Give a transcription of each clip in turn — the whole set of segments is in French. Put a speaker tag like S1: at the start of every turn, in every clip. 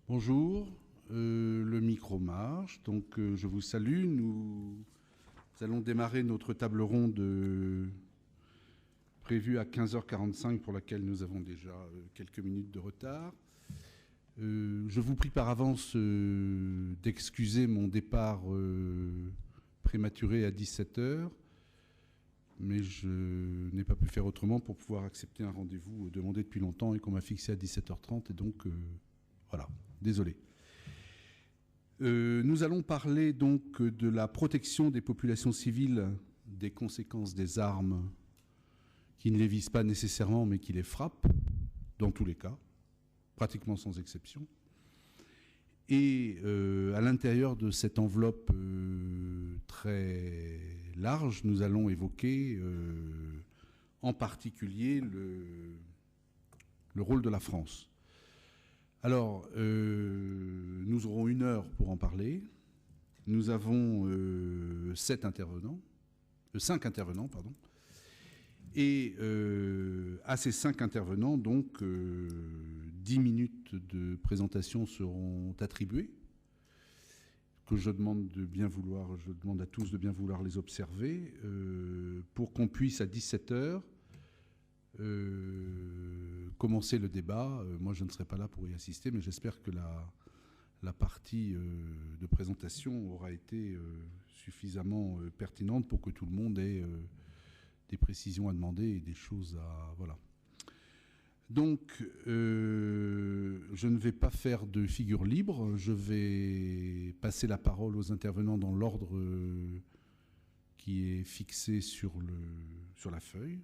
S1: Bonjour, le micro marche, donc je vous salue. Nous allons démarrer notre table ronde prévue à 15h45 pour laquelle nous avons déjà quelques minutes de retard. Je vous prie par avance d'excuser mon départ prématuré à 17h, mais je n'ai pas pu faire autrement pour pouvoir accepter un rendez-vous demandé depuis longtemps et qu'on m'a fixé à 17h30, et donc voilà. Désolé. Nous allons parler donc de la protection des populations civiles des conséquences des armes qui ne les visent pas nécessairement mais qui les frappent, dans tous les cas, pratiquement sans exception. Et à l'intérieur de cette enveloppe très large, nous allons évoquer en particulier le rôle de la France. Alors, nous aurons 1 heure pour en parler. Nous avons 5 intervenants, Et à ces 5 intervenants, donc, 10 minutes de présentation seront attribuées, que je demande à tous de bien vouloir les observer, pour qu'on puisse à 17h commencer le débat. Moi, je ne serai pas là pour y assister, mais j'espère que la partie de présentation aura été suffisamment pertinente pour que tout le monde ait des précisions à demander et des choses à... Voilà. Donc, je ne vais pas faire de figure libre. Je vais passer la parole aux intervenants dans l'ordre qui est fixé sur la feuille.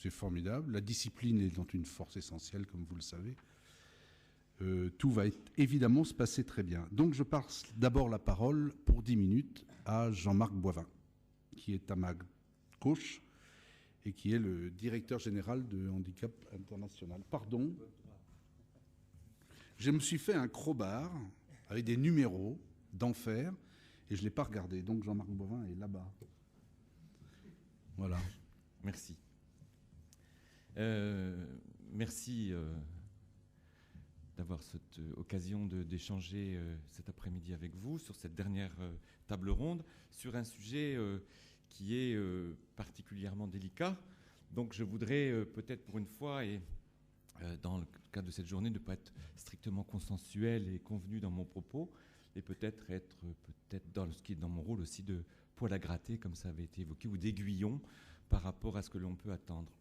S1: C'est formidable. La discipline étant une force essentielle, comme vous le savez. Tout va évidemment se passer très bien. Donc je passe d'abord la parole pour 10 minutes à Jean-Marc Boivin, qui est à ma gauche et qui est le directeur général de Handicap International. Pardon. Je me suis fait un crowbar avec des numéros d'enfer et je ne l'ai pas regardé. Donc Jean-Marc Boivin est là-bas. Voilà.
S2: Merci. Merci d'avoir cette occasion d'échanger cet après-midi avec vous sur cette dernière table ronde, sur un sujet qui est particulièrement délicat. Donc je voudrais peut-être pour une fois, et dans le cadre de cette journée, ne pas être strictement consensuel et convenu dans mon propos, et peut-être être dans ce qui est dans mon rôle aussi de poil à gratter, comme ça avait été évoqué, ou d'aiguillon par rapport à ce que l'on peut attendre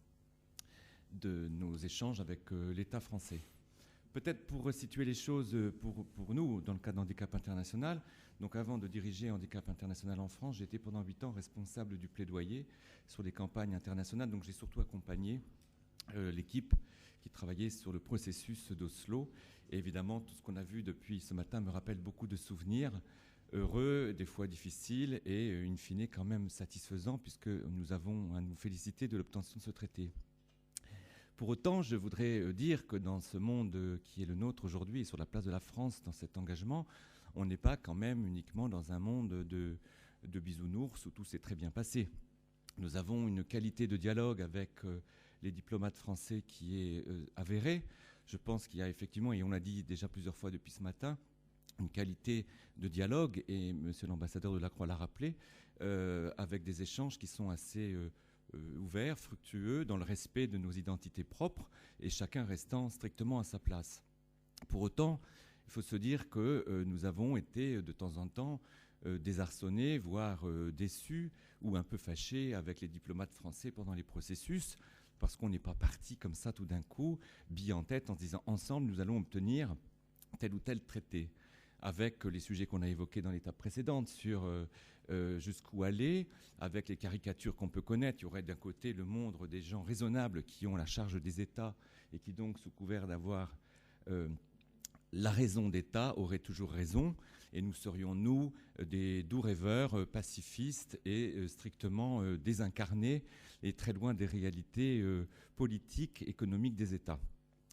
S2: de nos échanges avec l'État français. Peut-être pour situer les choses pour nous, dans le cadre d'Handicap International, donc avant de diriger Handicap International en France, j'étais pendant 8 ans responsable du plaidoyer sur les campagnes internationales, donc j'ai surtout accompagné l'équipe qui travaillait sur le processus d'Oslo. Et évidemment, tout ce qu'on a vu depuis ce matin me rappelle beaucoup de souvenirs heureux, des fois difficiles, et in fine quand même satisfaisants, puisque nous avons à nous féliciter de l'obtention de ce traité. Pour autant, je voudrais dire que dans ce monde qui est le nôtre aujourd'hui et sur la place de la France dans cet engagement, on n'est pas quand même uniquement dans un monde de bisounours où tout s'est très bien passé. Nous avons une qualité de dialogue avec les diplomates français qui est avérée. Je pense qu'il y a effectivement, et on l'a dit déjà plusieurs fois depuis ce matin, une qualité de dialogue, et monsieur l'ambassadeur de Lacroix l'a rappelé, avec des échanges qui sont assez... ouvert, fructueux, dans le respect de nos identités propres et chacun restant strictement à sa place. Pour autant, il faut se dire que nous avons été de temps en temps désarçonnés, voire déçus ou un peu fâchés avec les diplomates français pendant les processus, parce qu'on n'est pas parti comme ça tout d'un coup, bille en tête, en se disant ensemble nous allons obtenir tel ou tel traité, avec les sujets qu'on a évoqués dans l'étape précédente, sur jusqu'où aller, avec les caricatures qu'on peut connaître. Il y aurait d'un côté le monde des gens raisonnables qui ont la charge des États et qui donc, sous couvert d'avoir la raison d'État, auraient toujours raison, et nous serions, nous, des doux rêveurs pacifistes et strictement désincarnés et très loin des réalités politiques, économiques des États.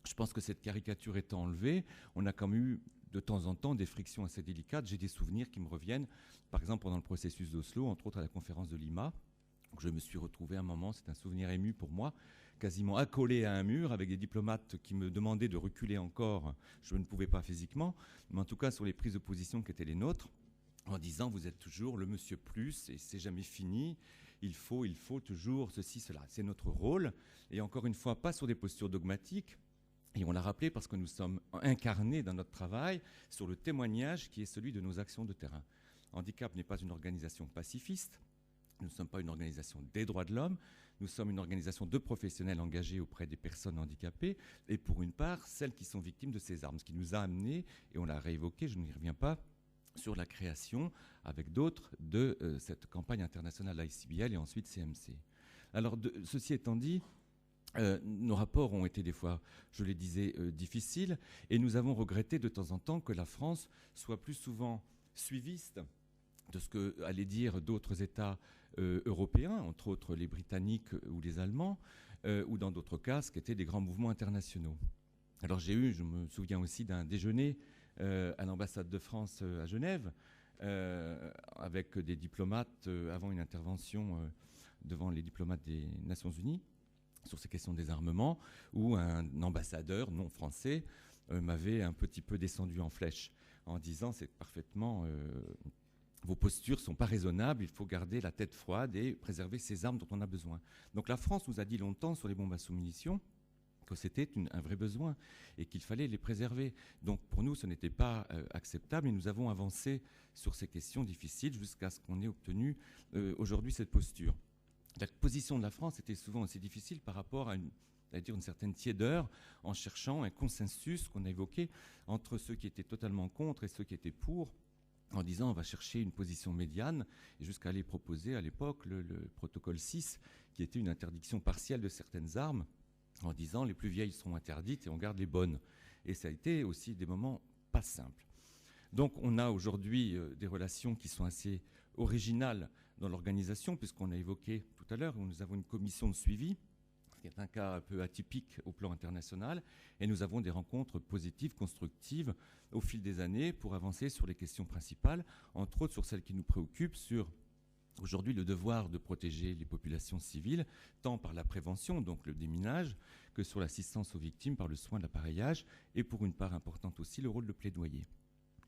S2: Je pense que cette caricature étant enlevée, on a quand même eu de temps en temps des frictions assez délicates. J'ai des souvenirs qui me reviennent, par exemple pendant le processus d'Oslo, entre autres à la conférence de Lima, où je me suis retrouvé un moment, c'est un souvenir ému pour moi, quasiment accolé à un mur avec des diplomates qui me demandaient de reculer encore. Je ne pouvais pas physiquement, mais en tout cas sur les prises de position qui étaient les nôtres, en disant vous êtes toujours le monsieur plus et c'est jamais fini, il faut toujours ceci, cela. C'est notre rôle, et encore une fois, pas sur des postures dogmatiques. Et on l'a rappelé parce que nous sommes incarnés dans notre travail sur le témoignage qui est celui de nos actions de terrain. Handicap n'est pas une organisation pacifiste, nous ne sommes pas une organisation des droits de l'homme, nous sommes une organisation de professionnels engagés auprès des personnes handicapées et pour une part, celles qui sont victimes de ces armes. Ce qui nous a amené, et on l'a réévoqué, je n'y reviens pas, sur la création, avec d'autres, de cette campagne internationale ICBL et ensuite CMC. Alors, ceci étant dit, nos rapports ont été des fois, je le disais, difficiles, et nous avons regretté de temps en temps que la France soit plus souvent suiviste de ce qu'allaient dire d'autres États européens, entre autres les Britanniques ou les Allemands, ou dans d'autres cas, ce qui étaient des grands mouvements internationaux. Alors je me souviens aussi d'un déjeuner à l'ambassade de France à Genève, avec des diplomates avant une intervention devant les diplomates des Nations Unies sur ces questions des armements, où un ambassadeur non français m'avait un petit peu descendu en flèche en disant c'est parfaitement vos postures ne sont pas raisonnables, il faut garder la tête froide et préserver ces armes dont on a besoin. Donc la France nous a dit longtemps sur les bombes à sous-munitions que c'était un vrai besoin et qu'il fallait les préserver. Donc pour nous, ce n'était pas acceptable et nous avons avancé sur ces questions difficiles jusqu'à ce qu'on ait obtenu aujourd'hui cette posture. La position de la France était souvent assez difficile par rapport à une certaine tiédeur en cherchant un consensus qu'on a évoqué entre ceux qui étaient totalement contre et ceux qui étaient pour, en disant on va chercher une position médiane, et jusqu'à aller proposer à l'époque le protocole 6, qui était une interdiction partielle de certaines armes, en disant les plus vieilles seront interdites et on garde les bonnes. Et ça a été aussi des moments pas simples. Donc on a aujourd'hui des relations qui sont assez originales dans l'organisation, puisqu'on a évoqué tout à l'heure, où nous avons une commission de suivi, ce qui est un cas un peu atypique au plan international, et nous avons des rencontres positives, constructives, au fil des années, pour avancer sur les questions principales, entre autres sur celles qui nous préoccupent, sur aujourd'hui le devoir de protéger les populations civiles, tant par la prévention, donc le déminage, que sur l'assistance aux victimes par le soin de l'appareillage, et pour une part importante aussi, le rôle de plaidoyer.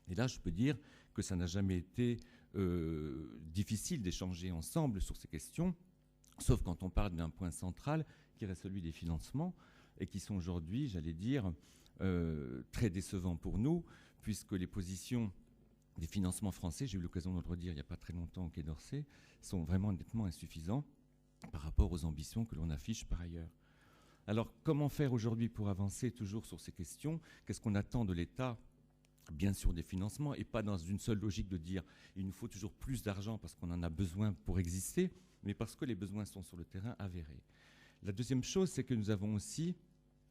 S2: Et là, je peux dire que ça n'a jamais été difficile d'échanger ensemble sur ces questions, sauf quand on parle d'un point central, qui est celui des financements, et qui sont aujourd'hui, j'allais dire, très décevants pour nous, puisque les positions des financements français, j'ai eu l'occasion de le redire il n'y a pas très longtemps au Quai d'Orsay, sont vraiment nettement insuffisants par rapport aux ambitions que l'on affiche par ailleurs. Alors, comment faire aujourd'hui pour avancer toujours sur ces questions? Qu'est-ce qu'on attend de l'État? Bien sûr des financements, et pas dans une seule logique de dire il nous faut toujours plus d'argent parce qu'on en a besoin pour exister, mais parce que les besoins sont sur le terrain avérés. La deuxième chose, c'est que nous avons aussi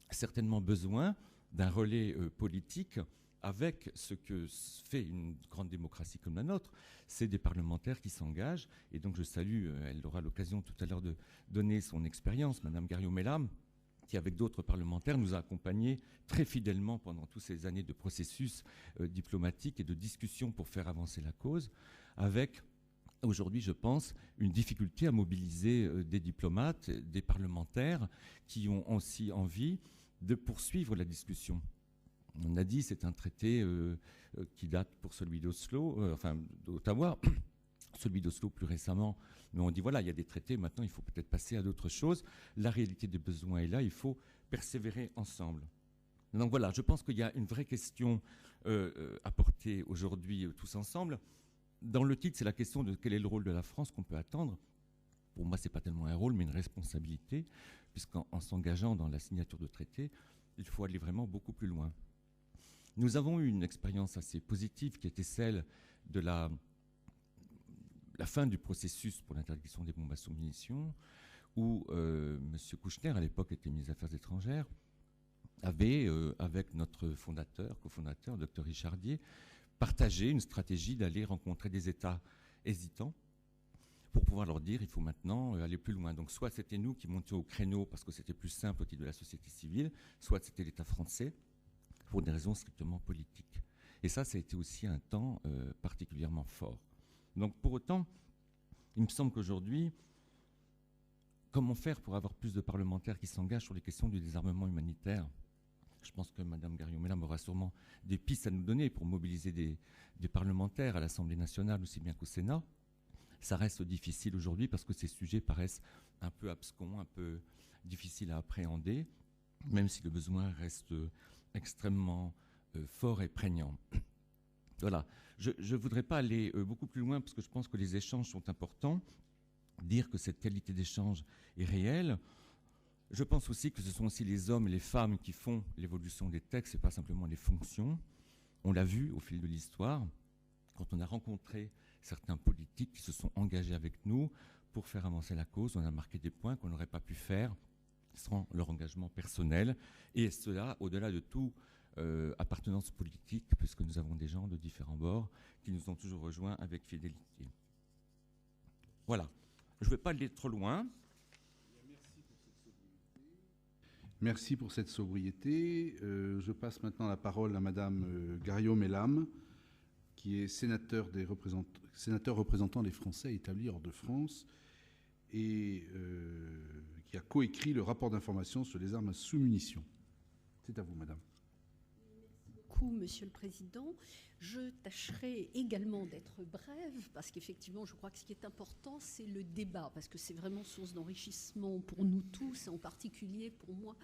S2: certainement besoin d'un relais politique avec ce que fait une grande démocratie comme la nôtre, c'est des parlementaires qui s'engagent, et donc je salue, elle aura l'occasion tout à l'heure de donner son expérience, Madame Garriaud-Mellam, qui, avec d'autres parlementaires, nous a accompagnés très fidèlement pendant toutes ces années de processus diplomatique et de discussion pour faire avancer la cause, avec, aujourd'hui, je pense, une difficulté à mobiliser des diplomates, des parlementaires qui ont aussi envie de poursuivre la discussion. On a dit c'est un traité qui date pour celui d'Oslo, enfin d'Ottawa, celui d'Oslo plus récemment, mais on dit voilà, il y a des traités, maintenant il faut peut-être passer à d'autres choses. La réalité des besoins est là, il faut persévérer ensemble. Donc voilà, je pense qu'il y a une vraie question à porter aujourd'hui tous ensemble. Dans le titre, c'est la question de quel est le rôle de la France qu'on peut attendre. Pour moi, ce n'est pas tellement un rôle, mais une responsabilité, puisqu'en s'engageant dans la signature de traités, il faut aller vraiment beaucoup plus loin. Nous avons eu une expérience assez positive qui était celle de la fin du processus pour l'interdiction des bombes à sous-munitions, où M. Kouchner, à l'époque était ministre des Affaires étrangères, avait, avec notre cofondateur, Dr Richardier, partagé une stratégie d'aller rencontrer des États hésitants pour pouvoir leur dire il faut maintenant aller plus loin. Donc soit c'était nous qui montions au créneau parce que c'était plus simple au titre de la société civile, soit c'était l'État français pour des raisons strictement politiques. Et ça a été aussi un temps particulièrement fort. Donc pour autant, il me semble qu'aujourd'hui, comment faire pour avoir plus de parlementaires qui s'engagent sur les questions du désarmement humanitaire? Je pense que Mme Garriaud-Maylam aura sûrement des pistes à nous donner pour mobiliser des parlementaires à l'Assemblée nationale aussi bien qu'au Sénat. Ça reste difficile aujourd'hui parce que ces sujets paraissent un peu abscons, un peu difficiles à appréhender, même si le besoin reste extrêmement fort et prégnant. Voilà. Je ne voudrais pas aller beaucoup plus loin parce que je pense que les échanges sont importants. Dire que cette qualité d'échange est réelle. Je pense aussi que ce sont aussi les hommes et les femmes qui font l'évolution des textes et pas simplement les fonctions. On l'a vu au fil de l'histoire, quand on a rencontré certains politiques qui se sont engagés avec nous pour faire avancer la cause, on a marqué des points qu'on n'aurait pas pu faire sans leur engagement personnel. Et cela, au-delà de tout appartenance politique, puisque nous avons des gens de différents bords qui nous ont toujours rejoints avec fidélité. Voilà. Je ne vais pas aller trop loin.
S1: Merci pour cette sobriété. Je passe maintenant la parole à Madame Garriaud-Maylam, qui est sénateur représentant les Français établis hors de France et qui a coécrit le rapport d'information sur les armes à sous-munitions. C'est à vous, Madame.
S3: Merci beaucoup, Monsieur le Président. Je tâcherai également d'être brève, parce qu'effectivement, je crois que ce qui est important, c'est le débat, parce que c'est vraiment source d'enrichissement pour nous tous, et en particulier pour moi,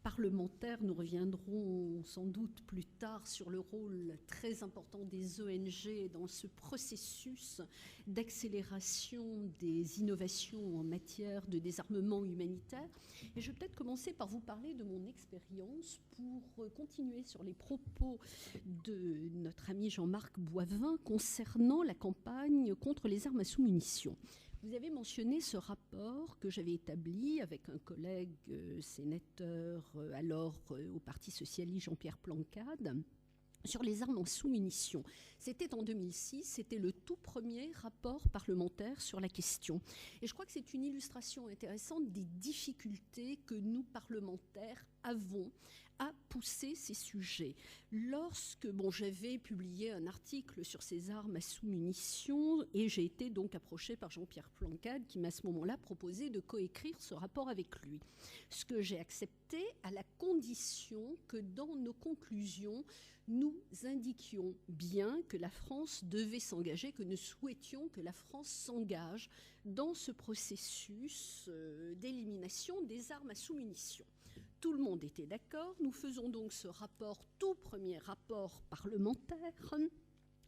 S3: parlementaire. Nous reviendrons sans doute plus tard sur le rôle très important des ONG dans ce processus d'accélération des innovations en matière de désarmement humanitaire. Et je vais peut-être commencer par vous parler de mon expérience pour continuer sur les propos de notre ami Jean-Marc Boivin concernant la campagne contre les armes à sous-munitions. Vous avez mentionné ce rapport que j'avais établi avec un collègue sénateur alors au Parti socialiste, Jean-Pierre Plancade, sur les armes en sous-munitions. C'était en 2006, c'était le tout premier rapport parlementaire sur la question. Et je crois que c'est une illustration intéressante des difficultés que nous, parlementaires, avons à pousser ces sujets. Lorsque j'avais publié un article sur ces armes à sous-munitions et j'ai été donc approchée par Jean-Pierre Plancade qui m'a à ce moment-là proposé de coécrire ce rapport avec lui. Ce que j'ai accepté à la condition que dans nos conclusions, nous indiquions bien que la France devait s'engager, que nous souhaitions que la France s'engage dans ce processus d'élimination des armes à sous-munitions. Tout le monde était d'accord. Nous faisons donc ce rapport, tout premier rapport parlementaire.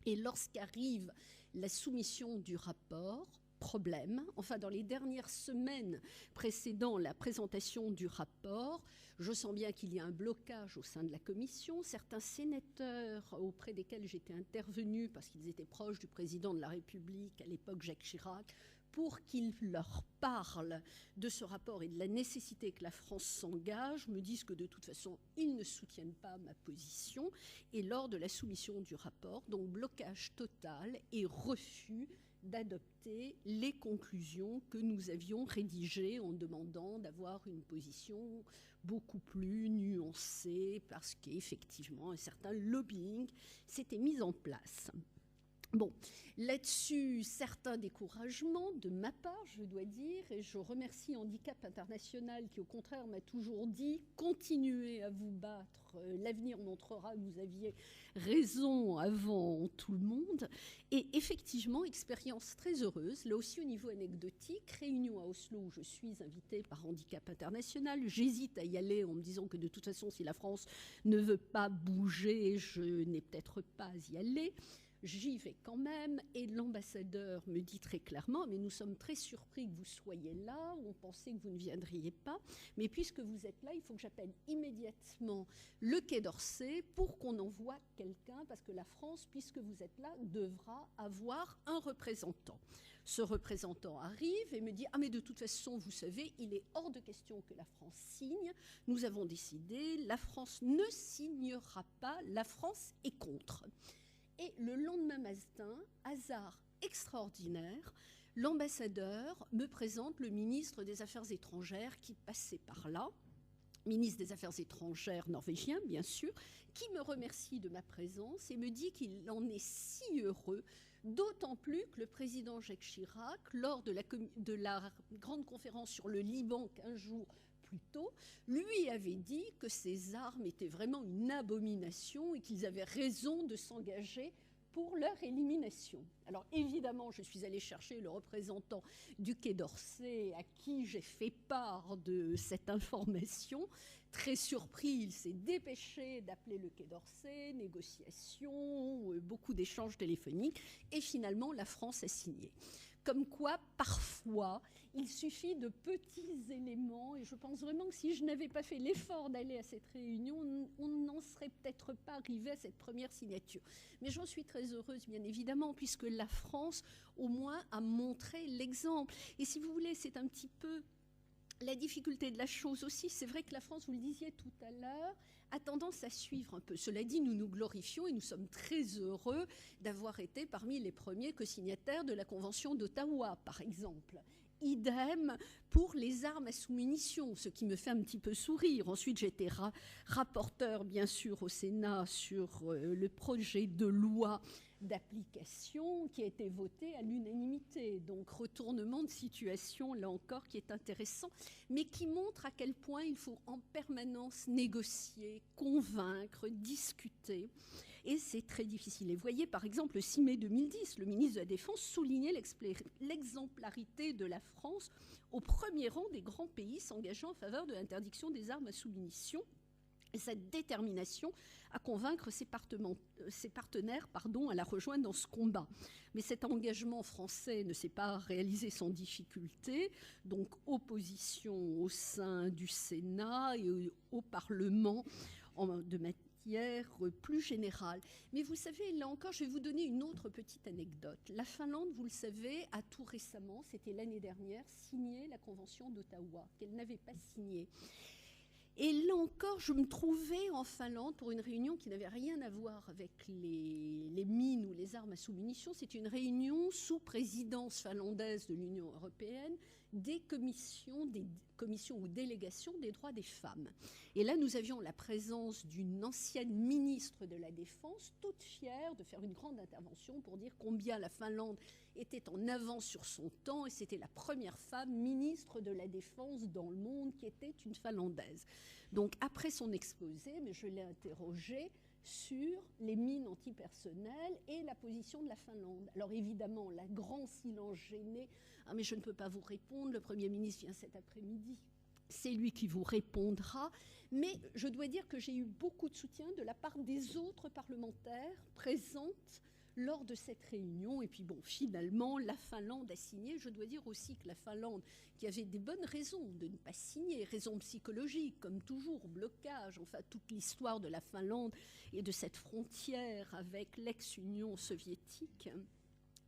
S3: Et lorsqu'arrive la soumission du rapport, problème, enfin dans les dernières semaines précédant la présentation du rapport, je sens bien qu'il y a un blocage au sein de la commission. Certains sénateurs auprès desquels j'étais intervenue, parce qu'ils étaient proches du président de la République, à l'époque Jacques Chirac, pour qu'ils leur parlent de ce rapport et de la nécessité que la France s'engage, me disent que de toute façon, ils ne soutiennent pas ma position. Et lors de la soumission du rapport, donc blocage total et refus d'adopter les conclusions que nous avions rédigées en demandant d'avoir une position beaucoup plus nuancée parce qu'effectivement, un certain lobbying s'était mis en place. Bon, là-dessus, certains découragements de ma part, je dois dire, et je remercie Handicap International qui, au contraire, m'a toujours dit « Continuez à vous battre, l'avenir montrera que vous aviez raison avant tout le monde ». Et effectivement, expérience très heureuse, là aussi au niveau anecdotique, réunion à Oslo où je suis invitée par Handicap International. J'hésite à y aller en me disant que de toute façon, si la France ne veut pas bouger, je n'ai peut-être pas à y aller. J'y vais quand même et l'ambassadeur me dit très clairement « mais nous sommes très surpris que vous soyez là, on pensait que vous ne viendriez pas, mais puisque vous êtes là, il faut que j'appelle immédiatement le Quai d'Orsay pour qu'on envoie quelqu'un, parce que la France, puisque vous êtes là, devra avoir un représentant ». Ce représentant arrive et me dit « ah mais de toute façon, vous savez, il est hors de question que la France signe, nous avons décidé, la France ne signera pas, la France est contre ». Et le lendemain matin, hasard extraordinaire, l'ambassadeur me présente le ministre des Affaires étrangères qui passait par là ministre des Affaires étrangères norvégien, bien sûr, qui me remercie de ma présence et me dit qu'il en est si heureux, d'autant plus que le président Jacques Chirac, lors de la grande conférence sur le Liban 15 jours plus tôt, lui avait dit que ces armes étaient vraiment une abomination et qu'ils avaient raison de s'engager pour leur élimination. Alors évidemment, je suis allée chercher le représentant du Quai d'Orsay à qui j'ai fait part de cette information. Très surpris, il s'est dépêché d'appeler le Quai d'Orsay, négociations, beaucoup d'échanges téléphoniques, et finalement la France a signé. Comme quoi, parfois, il suffit de petits éléments, et je pense vraiment que si je n'avais pas fait l'effort d'aller à cette réunion, on n'en serait peut-être pas arrivé à cette première signature. Mais j'en suis très heureuse, bien évidemment, puisque la France, au moins, a montré l'exemple. Et si vous voulez, c'est un petit peu la difficulté de la chose aussi. C'est vrai que la France, vous le disiez tout à l'heure, a tendance à suivre un peu. Cela dit, nous nous glorifions et nous sommes très heureux d'avoir été parmi les premiers co-signataires de la Convention d'Ottawa, par exemple. Idem pour les armes à sous-munitions, ce qui me fait un petit peu sourire. Ensuite, j'étais rapporteur, bien sûr, au Sénat sur le projet de loi d'application qui a été voté à l'unanimité. Donc, retournement de situation, là encore, qui est intéressant, mais qui montre à quel point il faut en permanence négocier, convaincre, discuter. Et c'est très difficile. Et vous voyez, par exemple, le 6 mai 2010, le ministre de la Défense soulignait l'exemplarité de la France au premier rang des grands pays s'engageant en faveur de l'interdiction des armes à sous-munitions et cette détermination à convaincre ses partenaires à la rejoindre dans ce combat. Mais cet engagement français ne s'est pas réalisé sans difficulté, donc opposition au sein du Sénat et au Parlement de manière plus générale. Mais vous savez, là encore, je vais vous donner une autre petite anecdote. La Finlande, vous le savez, a tout récemment, c'était l'année dernière, signé la Convention d'Ottawa, qu'elle n'avait pas signée. Et là encore, je me trouvais en Finlande pour une réunion qui n'avait rien à voir avec les mines ou les armes à sous-munitions. C'est une réunion sous présidence finlandaise de l'Union européenne des commissions ou délégations des droits des femmes. Et là, nous avions la présence d'une ancienne ministre de la Défense, toute fière de faire une grande intervention pour dire combien la Finlande était en avance sur son temps, et c'était la première femme ministre de la Défense dans le monde qui était une Finlandaise. Donc après son exposé, mais je l'ai interrogée sur les mines antipersonnelles et la position de la Finlande. Alors évidemment, la grand silence gêné. Ah, mais je ne peux pas vous répondre, le Premier ministre vient cet après-midi. C'est lui qui vous répondra. Mais je dois dire que j'ai eu beaucoup de soutien de la part des autres parlementaires présentes lors de cette réunion. Et puis bon, finalement, la Finlande a signé. Je dois dire aussi que la Finlande, qui avait des bonnes raisons de ne pas signer, raisons psychologiques, comme toujours, blocage, enfin toute l'histoire de la Finlande et de cette frontière avec l'ex-Union soviétique.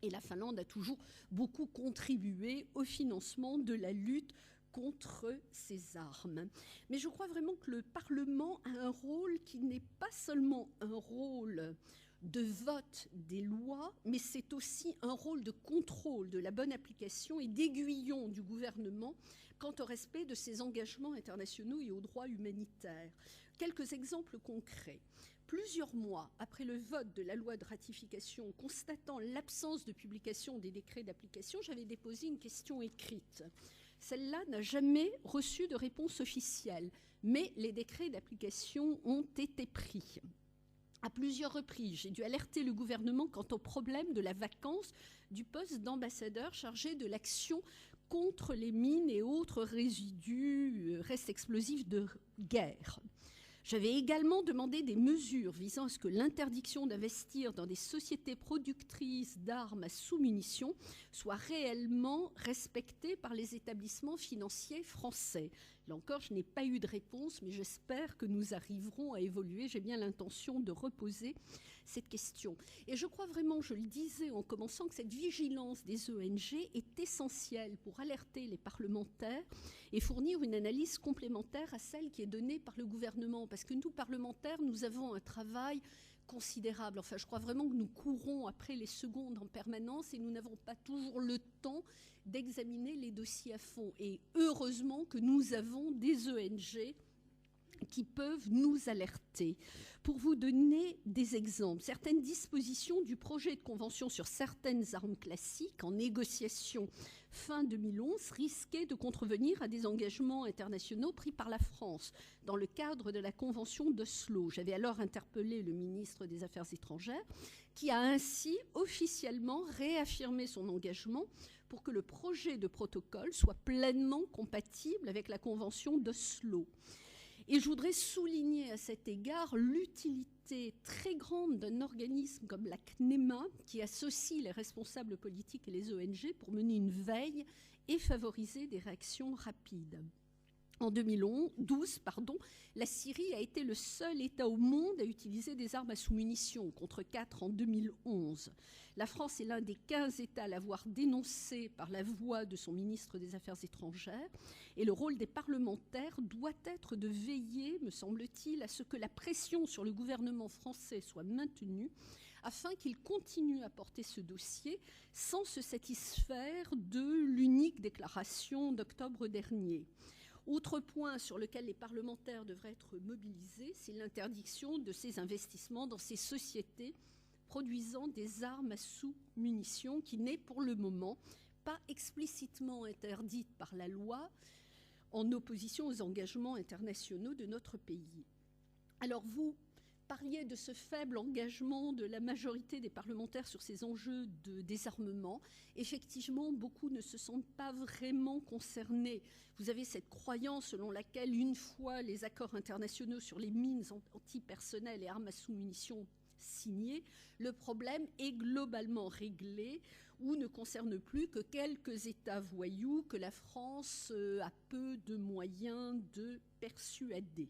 S3: Et la Finlande a toujours beaucoup contribué au financement de la lutte contre ces armes. Mais je crois vraiment que le Parlement a un rôle qui n'est pas seulement un rôle de vote des lois, mais c'est aussi un rôle de contrôle de la bonne application et d'aiguillon du gouvernement quant au respect de ses engagements internationaux et aux droits humanitaires. Quelques exemples concrets. Plusieurs mois après le vote de la loi de ratification, constatant l'absence de publication des décrets d'application, j'avais déposé une question écrite. Celle-là n'a jamais reçu de réponse officielle, mais les décrets d'application ont été pris. À plusieurs reprises, j'ai dû alerter le gouvernement quant au problème de la vacance du poste d'ambassadeur chargé de l'action contre les mines et autres restes explosifs de guerre. J'avais également demandé des mesures visant à ce que l'interdiction d'investir dans des sociétés productrices d'armes à sous-munitions soit réellement respectée par les établissements financiers français. Là encore, je n'ai pas eu de réponse, mais j'espère que nous arriverons à évoluer. J'ai bien l'intention de reposer cette question. Et je crois vraiment, je le disais en commençant, que cette vigilance des ONG est essentielle pour alerter les parlementaires et fournir une analyse complémentaire à celle qui est donnée par le gouvernement. Parce que nous, parlementaires, nous avons un travail considérable. Enfin, je crois vraiment que nous courons après les secondes en permanence et nous n'avons pas toujours le temps d'examiner les dossiers à fond. Et heureusement que nous avons des ONG qui peuvent nous alerter. Pour vous donner des exemples, certaines dispositions du projet de convention sur certaines armes classiques en négociation fin 2011 risquaient de contrevenir à des engagements internationaux pris par la France dans le cadre de la convention d'Oslo. J'avais alors interpellé le ministre des Affaires étrangères qui a ainsi officiellement réaffirmé son engagement pour que le projet de protocole soit pleinement compatible avec la convention d'Oslo. Et je voudrais souligner à cet égard l'utilité très grande d'un organisme comme la CNEMA, qui associe les responsables politiques et les ONG pour mener une veille et favoriser des réactions rapides. En 2012, la Syrie a été le seul État au monde à utiliser des armes à sous-munitions, contre 4 en 2011. La France est l'un des 15 États à l'avoir dénoncé par la voix de son ministre des Affaires étrangères. Et le rôle des parlementaires doit être de veiller, me semble-t-il, à ce que la pression sur le gouvernement français soit maintenue, afin qu'il continue à porter ce dossier sans se satisfaire de l'unique déclaration d'octobre dernier. Autre point sur lequel les parlementaires devraient être mobilisés, c'est l'interdiction de ces investissements dans ces sociétés produisant des armes à sous-munitions qui n'est pour le moment pas explicitement interdite par la loi en opposition aux engagements internationaux de notre pays. Alors vous parliez de ce faible engagement de la majorité des parlementaires sur ces enjeux de désarmement. Effectivement, beaucoup ne se sentent pas vraiment concernés. Vous avez cette croyance selon laquelle, une fois les accords internationaux sur les mines antipersonnelles et armes à sous-munitions signés, le problème est globalement réglé ou ne concerne plus que quelques États voyous que la France a peu de moyens de persuader.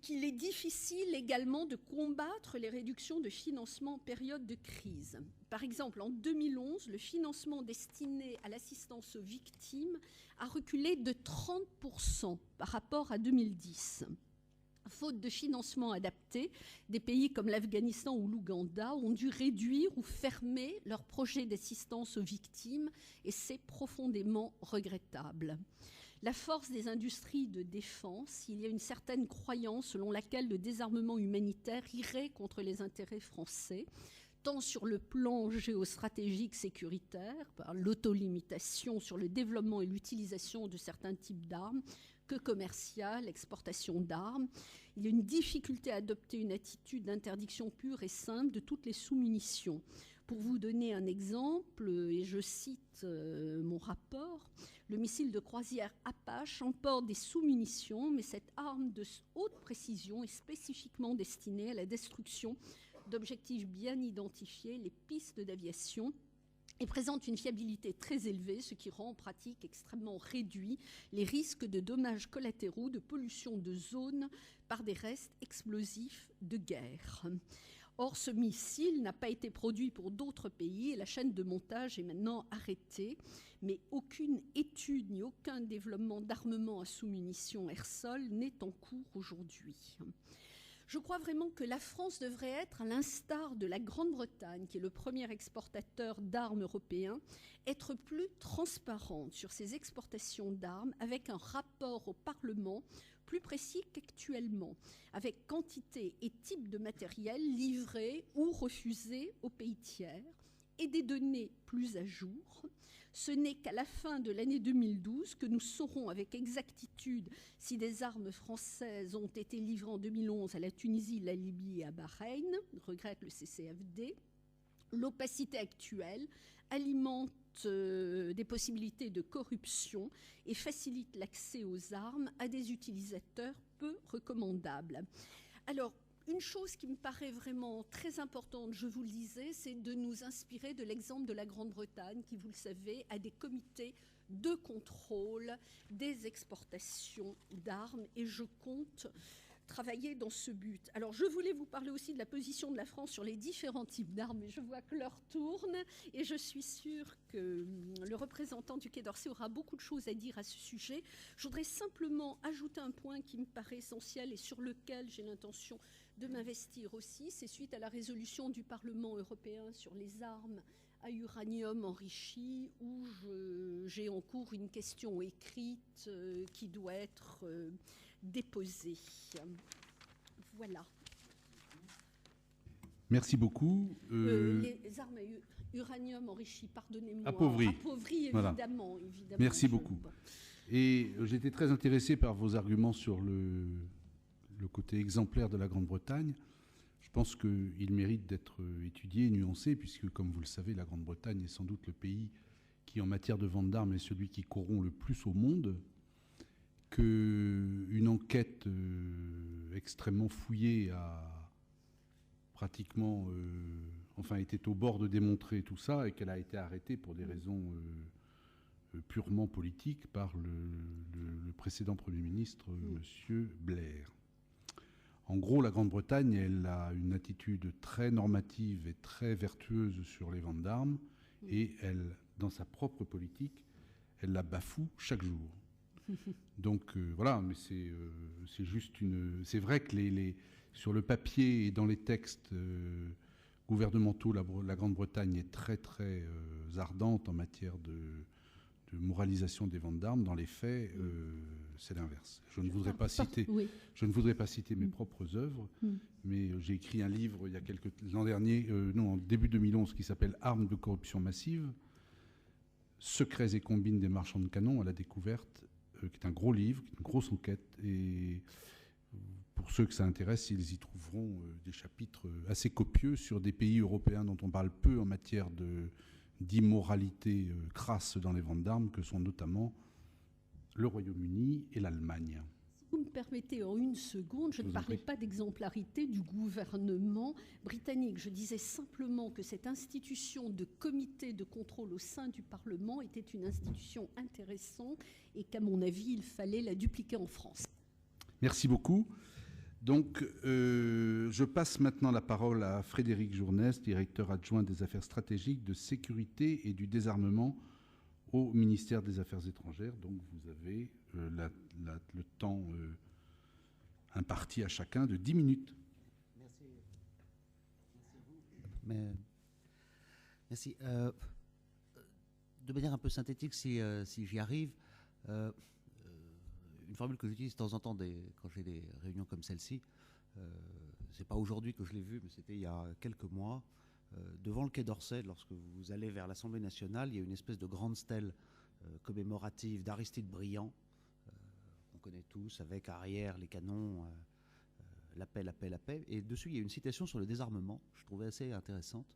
S3: Qu'il est difficile également de combattre les réductions de financement en période de crise. Par exemple, en 2011, le financement destiné à l'assistance aux victimes a reculé de 30% par rapport à 2010. Faute de financement adapté, des pays comme l'Afghanistan ou l'Ouganda ont dû réduire ou fermer leurs projets d'assistance aux victimes, et c'est profondément regrettable. La force des industries de défense, il y a une certaine croyance selon laquelle le désarmement humanitaire irait contre les intérêts français, tant sur le plan géostratégique sécuritaire, par l'autolimitation sur le développement et l'utilisation de certains types d'armes, que commerciale, exportation d'armes. Il y a une difficulté à adopter une attitude d'interdiction pure et simple de toutes les sous-munitions. Pour vous donner un exemple, et je cite mon rapport, le missile de croisière Apache emporte des sous-munitions, mais cette arme de haute précision est spécifiquement destinée à la destruction d'objectifs bien identifiés, les pistes d'aviation, et présente une fiabilité très élevée, ce qui rend en pratique extrêmement réduit les risques de dommages collatéraux, de pollution de zones par des restes explosifs de guerre. Or, ce missile n'a pas été produit pour d'autres pays et la chaîne de montage est maintenant arrêtée, mais aucune étude ni aucun développement d'armement à sous-munitions air-sol n'est en cours aujourd'hui. Je crois vraiment que la France devrait être, à l'instar de la Grande-Bretagne, qui est le premier exportateur d'armes européen, être plus transparente sur ses exportations d'armes avec un rapport au Parlement plus précis qu'actuellement, avec quantité et type de matériel livré ou refusé aux pays tiers et des données plus à jour. Ce n'est qu'à la fin de l'année 2012 que nous saurons avec exactitude si des armes françaises ont été livrées en 2011 à la Tunisie, la Libye et à Bahreïn, regrette le CCFD. L'opacité actuelle alimente des possibilités de corruption et facilite l'accès aux armes à des utilisateurs peu recommandables. Alors, une chose qui me paraît vraiment très importante, je vous le disais, c'est de nous inspirer de l'exemple de la Grande-Bretagne, qui, vous le savez, a des comités de contrôle des exportations d'armes, et je compte travailler dans ce but. Alors, je voulais vous parler aussi de la position de la France sur les différents types d'armes, mais je vois que l'heure tourne, et je suis sûre que le représentant du Quai d'Orsay aura beaucoup de choses à dire à ce sujet. Je voudrais simplement ajouter un point qui me paraît essentiel et sur lequel j'ai l'intention de m'investir aussi. C'est suite à la résolution du Parlement européen sur les armes à uranium enrichi, où j'ai en cours une question écrite qui doit être déposé. Voilà.
S1: Merci beaucoup.
S3: Les armes à uranium enrichi, pardonnez-moi.
S1: Appauvri.
S3: Appauvri,
S1: Voilà.
S3: évidemment.
S1: Merci beaucoup. Bon. Et j'étais très intéressé par vos arguments sur le côté exemplaire de la Grande-Bretagne. Je pense qu'il mérite d'être étudié, nuancé, puisque, comme vous le savez, la Grande-Bretagne est sans doute le pays qui, en matière de vente d'armes, est celui qui corrompt le plus au monde, qu'une enquête extrêmement fouillée a pratiquement, était au bord de démontrer tout ça, et qu'elle a été arrêtée pour des raisons purement politiques par le précédent Premier ministre, M. Blair. En gros, la Grande-Bretagne, elle a une attitude très normative et très vertueuse sur les ventes d'armes, et elle, dans sa propre politique, elle la bafoue chaque jour. Donc voilà, mais c'est juste une. C'est vrai que sur le papier et dans les textes gouvernementaux, la Grande-Bretagne est très très ardente en matière de moralisation des ventes d'armes. Dans les faits, c'est l'inverse. Je ne voudrais pas citer mes propres œuvres, mais j'ai écrit un livre il y a l'an dernier, en début 2011, qui s'appelle Armes de corruption massive, secrets et combines des marchands de canons à la découverte, qui est un gros livre, une grosse enquête. Et pour ceux que ça intéresse, ils y trouveront des chapitres assez copieux sur des pays européens dont on parle peu en matière d'immoralité crasse dans les ventes d'armes, que sont notamment le Royaume-Uni et l'Allemagne.
S3: Si vous me permettez, en une seconde, je ne parlais pas d'exemplarité du gouvernement britannique. Je disais simplement que cette institution de comité de contrôle au sein du Parlement était une institution intéressante et qu'à mon avis, il fallait la dupliquer en France.
S1: Merci beaucoup. Donc, je passe maintenant la parole à Frédéric Journès, directeur adjoint des affaires stratégiques, de sécurité et du désarmement au ministère des Affaires étrangères. Donc, vous avez le temps imparti à chacun de 10 minutes.
S4: Merci. Merci. De manière un peu synthétique, si j'y arrive, une formule que j'utilise de temps en temps quand j'ai des réunions comme celle-ci, c'est pas aujourd'hui que je l'ai vue, mais c'était il y a quelques mois, devant le Quai d'Orsay, lorsque vous allez vers l'Assemblée nationale, il y a une espèce de grande stèle commémorative d'Aristide Briand, qu'on connaît tous, avec arrière les canons, la paix, la paix, la paix. Et dessus, il y a une citation sur le désarmement, je trouvais assez intéressante,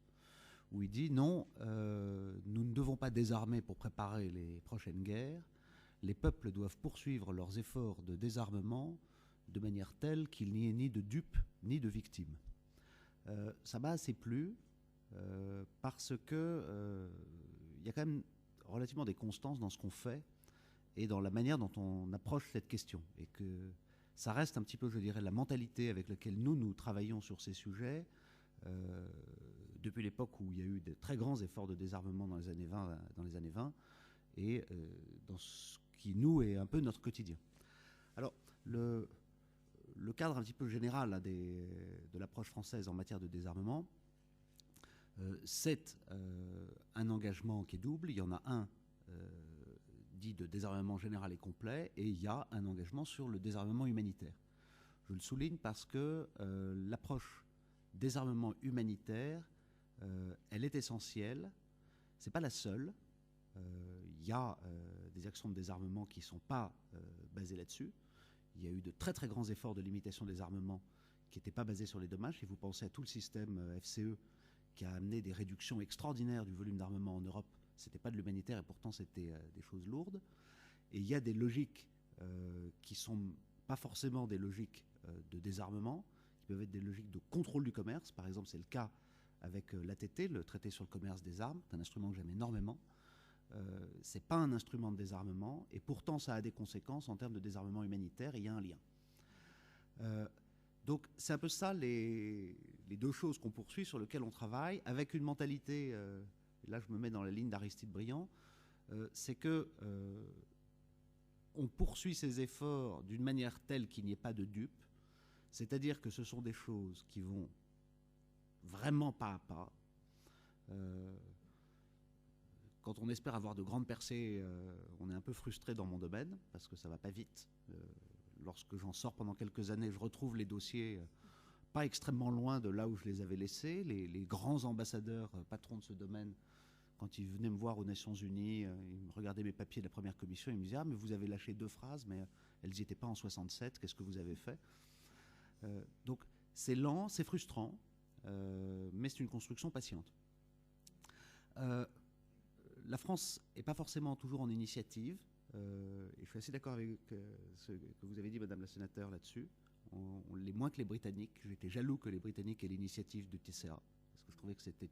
S4: où il dit « Non, nous ne devons pas désarmer pour préparer les prochaines guerres. Les peuples doivent poursuivre leurs efforts de désarmement de manière telle qu'il n'y ait ni de dupes ni de victimes. » Ça m'a assez plu parce que y a quand même relativement des constances dans ce qu'on fait et dans la manière dont on approche cette question. Et que ça reste un petit peu, je dirais, la mentalité avec laquelle nous travaillons sur ces sujets depuis l'époque où il y a eu de très grands efforts de désarmement dans les années 20, et dans ce qui, nous, est un peu notre quotidien. Alors, le cadre un petit peu général là, de l'approche française en matière de désarmement, c'est un engagement qui est double. Il y en a un dit de désarmement général et complet, et il y a un engagement sur le désarmement humanitaire. Je le souligne parce que l'approche désarmement humanitaire, elle est essentielle. C'est pas la seule. Il y a des actions de désarmement qui ne sont pas basées là-dessus. Il y a eu de très très grands efforts de limitation des armements qui n'étaient pas basés sur les dommages. Si vous pensez à tout le système FCE qui a amené des réductions extraordinaires du volume d'armement en Europe, ce n'était pas de l'humanitaire et pourtant c'était des choses lourdes. Et il y a des logiques qui ne sont pas forcément des logiques de désarmement, qui peuvent être des logiques de contrôle du commerce. Par exemple, c'est le cas avec l'ATT, le traité sur le commerce des armes. C'est un instrument que j'aime énormément. Ce n'est pas un instrument de désarmement, et pourtant ça a des conséquences en termes de désarmement humanitaire, et il y a un lien. Donc c'est un peu ça les deux choses qu'on poursuit, sur lesquelles on travaille, avec une mentalité, et là je me mets dans la ligne d'Aristide Briand, c'est que on poursuit ces efforts d'une manière telle qu'il n'y ait pas de dupes, c'est-à-dire que ce sont des choses qui vont vraiment pas à pas. Quand on espère avoir de grandes percées, on est un peu frustré dans mon domaine, parce que ça ne va pas vite. lorsque j'en sors pendant quelques années, je retrouve les dossiers pas extrêmement loin de là où je les avais laissés. Les grands ambassadeurs, patrons de ce domaine, quand ils venaient me voir aux Nations Unies, ils regardaient mes papiers de la première commission, ils me disaient « Ah, mais vous avez lâché 2 phrases, mais elles n'y étaient pas en 67, qu'est-ce que vous avez fait ?» Donc c'est lent, c'est frustrant, mais c'est une construction patiente. La France n'est pas forcément toujours en initiative, et je suis assez d'accord avec ce que vous avez dit, Madame la sénateur, là-dessus. On l'est moins que les Britanniques. J'étais jaloux que les Britanniques aient l'initiative du TCA, parce que je trouvais que c'était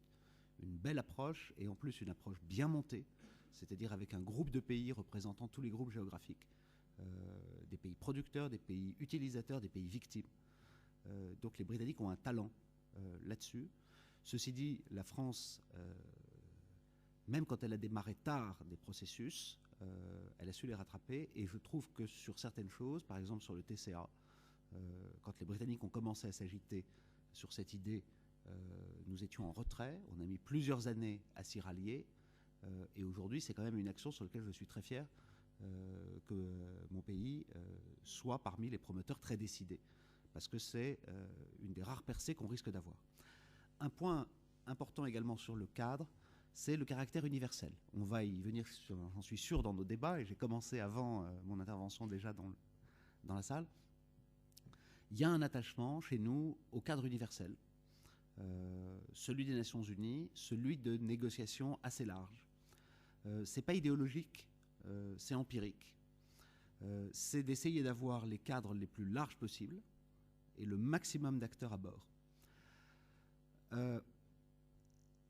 S4: une belle approche, et en plus une approche bien montée, c'est-à-dire avec un groupe de pays représentant tous les groupes géographiques, des pays producteurs, des pays utilisateurs, des pays victimes. Donc les Britanniques ont un talent là-dessus. Ceci dit, la France, même quand elle a démarré tard des processus, elle a su les rattraper, et je trouve que sur certaines choses, par exemple sur le TCA, quand les Britanniques ont commencé à s'agiter sur cette idée, nous étions en retrait, on a mis plusieurs années à s'y rallier, et aujourd'hui c'est quand même une action sur laquelle je suis très fier que mon pays soit parmi les promoteurs très décidés, parce que c'est une des rares percées qu'on risque d'avoir. Un point important également sur le cadre, c'est le caractère universel. On va y venir, j'en suis sûr, dans nos débats, et j'ai commencé avant mon intervention déjà dans la salle. Il y a un attachement chez nous au cadre universel, celui des Nations Unies, celui de négociations assez larges. C'est pas idéologique, c'est empirique. C'est d'essayer d'avoir les cadres les plus larges possibles et le maximum d'acteurs à bord.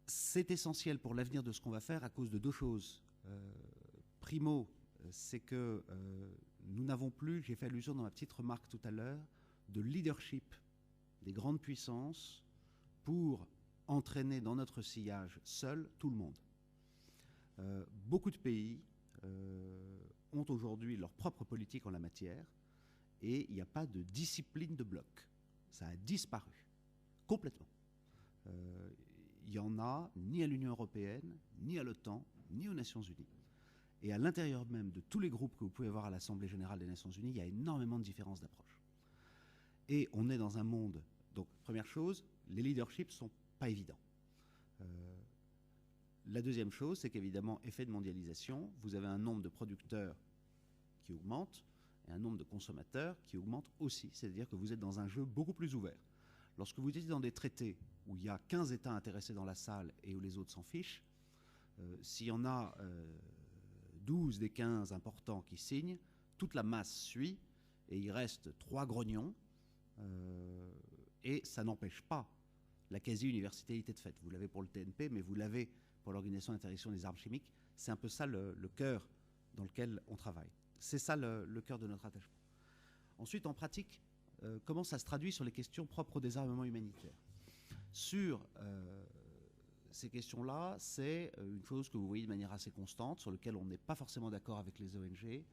S4: C'est essentiel pour l'avenir de ce qu'on va faire à cause de 2 choses. Primo, c'est que nous n'avons plus, j'ai fait allusion dans ma petite remarque tout à l'heure, de leadership des grandes puissances pour entraîner dans notre sillage seul tout le monde. Beaucoup de pays ont aujourd'hui leur propre politique en la matière, et il n'y a pas de discipline de bloc. Ça a disparu complètement. Il n'y en a ni à l'Union européenne, ni à l'OTAN, ni aux Nations Unies. Et à l'intérieur même de tous les groupes que vous pouvez voir à l'Assemblée générale des Nations Unies, il y a énormément de différences d'approche. Et on est dans un monde... Donc, première chose, les leaderships ne sont pas évidents. La deuxième chose, c'est qu'évidemment, effet de mondialisation, vous avez un nombre de producteurs qui augmente et un nombre de consommateurs qui augmente aussi. C'est-à-dire que vous êtes dans un jeu beaucoup plus ouvert. Lorsque vous êtes dans des traités où il y a 15 États intéressés dans la salle et où les autres s'en fichent, s'il y en a 12 des 15 importants qui signent, toute la masse suit et il reste 3 grognons, et ça n'empêche pas la quasi-universalité de fait. Vous l'avez pour le TNP, mais vous l'avez pour l'Organisation d'interdiction des armes chimiques. C'est un peu ça le cœur dans lequel on travaille. C'est ça le cœur de notre attachement. Ensuite, en pratique, comment ça se traduit sur les questions propres au désarmement humanitaire. Sur ces questions-là, c'est une chose que vous voyez de manière assez constante, sur laquelle on n'est pas forcément d'accord avec les ONG,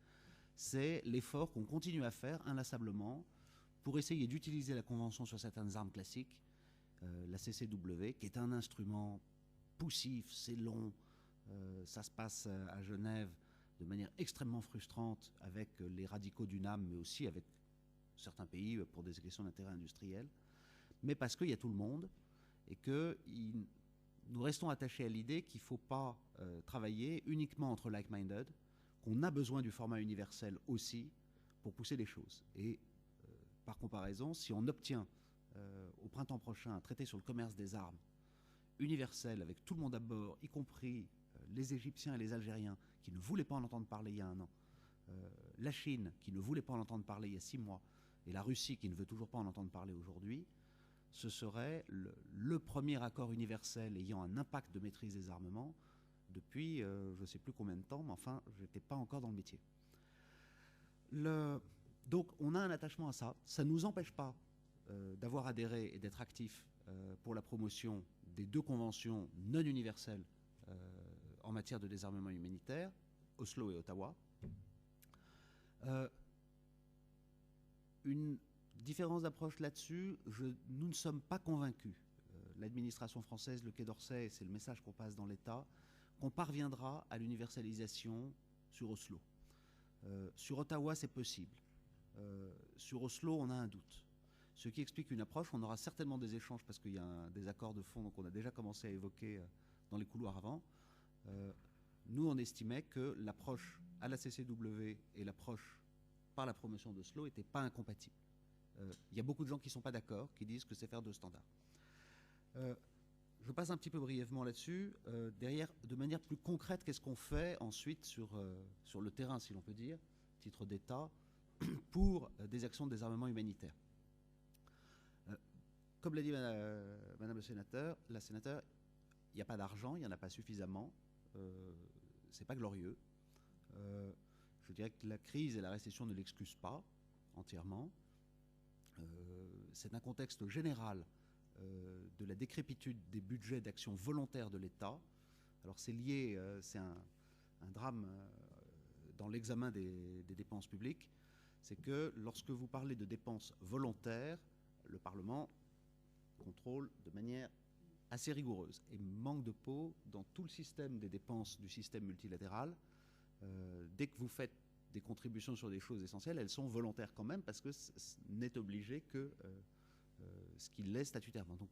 S4: c'est l'effort qu'on continue à faire inlassablement pour essayer d'utiliser la Convention sur certaines armes classiques, la CCW, qui est un instrument poussif, c'est long, ça se passe à Genève de manière extrêmement frustrante avec les radicaux du NAM, mais aussi avec certains pays pour des questions d'intérêt industriel, mais parce qu'il y a tout le monde et que nous restons attachés à l'idée qu'il ne faut pas travailler uniquement entre like-minded, qu'on a besoin du format universel aussi pour pousser les choses. Et par comparaison, si on obtient au printemps prochain un traité sur le commerce des armes universel avec tout le monde à bord, y compris les Égyptiens et les Algériens qui ne voulaient pas en entendre parler il y a 1 an, la Chine qui ne voulait pas en entendre parler il y a 6 mois, et la Russie qui ne veut toujours pas en entendre parler aujourd'hui, ce serait le premier accord universel ayant un impact de maîtrise des armements depuis je ne sais plus combien de temps, mais enfin, je n'étais pas encore dans le métier. Donc, on a un attachement à ça. Ça ne nous empêche pas d'avoir adhéré et d'être actifs pour la promotion des 2 conventions non universelles en matière de désarmement humanitaire, Oslo et Ottawa. Une différence d'approche là-dessus, nous ne sommes pas convaincus, l'administration française, le Quai d'Orsay, c'est le message qu'on passe dans l'État, qu'on parviendra à l'universalisation sur Oslo. Sur Ottawa, c'est possible. Sur Oslo, on a un doute. Ce qui explique une approche. On aura certainement des échanges parce qu'il y a des accords de fond, donc on a déjà commencé à évoquer dans les couloirs avant. Nous, on estimait que l'approche à la CCW et l'approche par la promotion d'Oslo n'étaient pas incompatibles. Il y a beaucoup de gens qui ne sont pas d'accord, qui disent que c'est faire deux standards. Je passe un petit peu brièvement là-dessus. Derrière, de manière plus concrète, qu'est-ce qu'on fait ensuite sur le terrain, si l'on peut dire, titre d'État, pour des actions de désarmement humanitaire? Comme l'a dit Madame la sénateur, il n'y a pas d'argent, il n'y en a pas suffisamment. C'est pas glorieux. Je dirais que la crise et la récession ne l'excusent pas entièrement. C'est un contexte général de la décrépitude des budgets d'action volontaire de l'État. Alors c'est lié, c'est un drame dans l'examen des dépenses publiques, c'est que lorsque vous parlez de dépenses volontaires, le Parlement contrôle de manière assez rigoureuse et manque de peau dans tout le système des dépenses du système multilatéral. Dès que vous faites des contributions sur des choses essentielles, elles sont volontaires quand même parce que n'est obligé que ce qu'il est statutairement. Donc,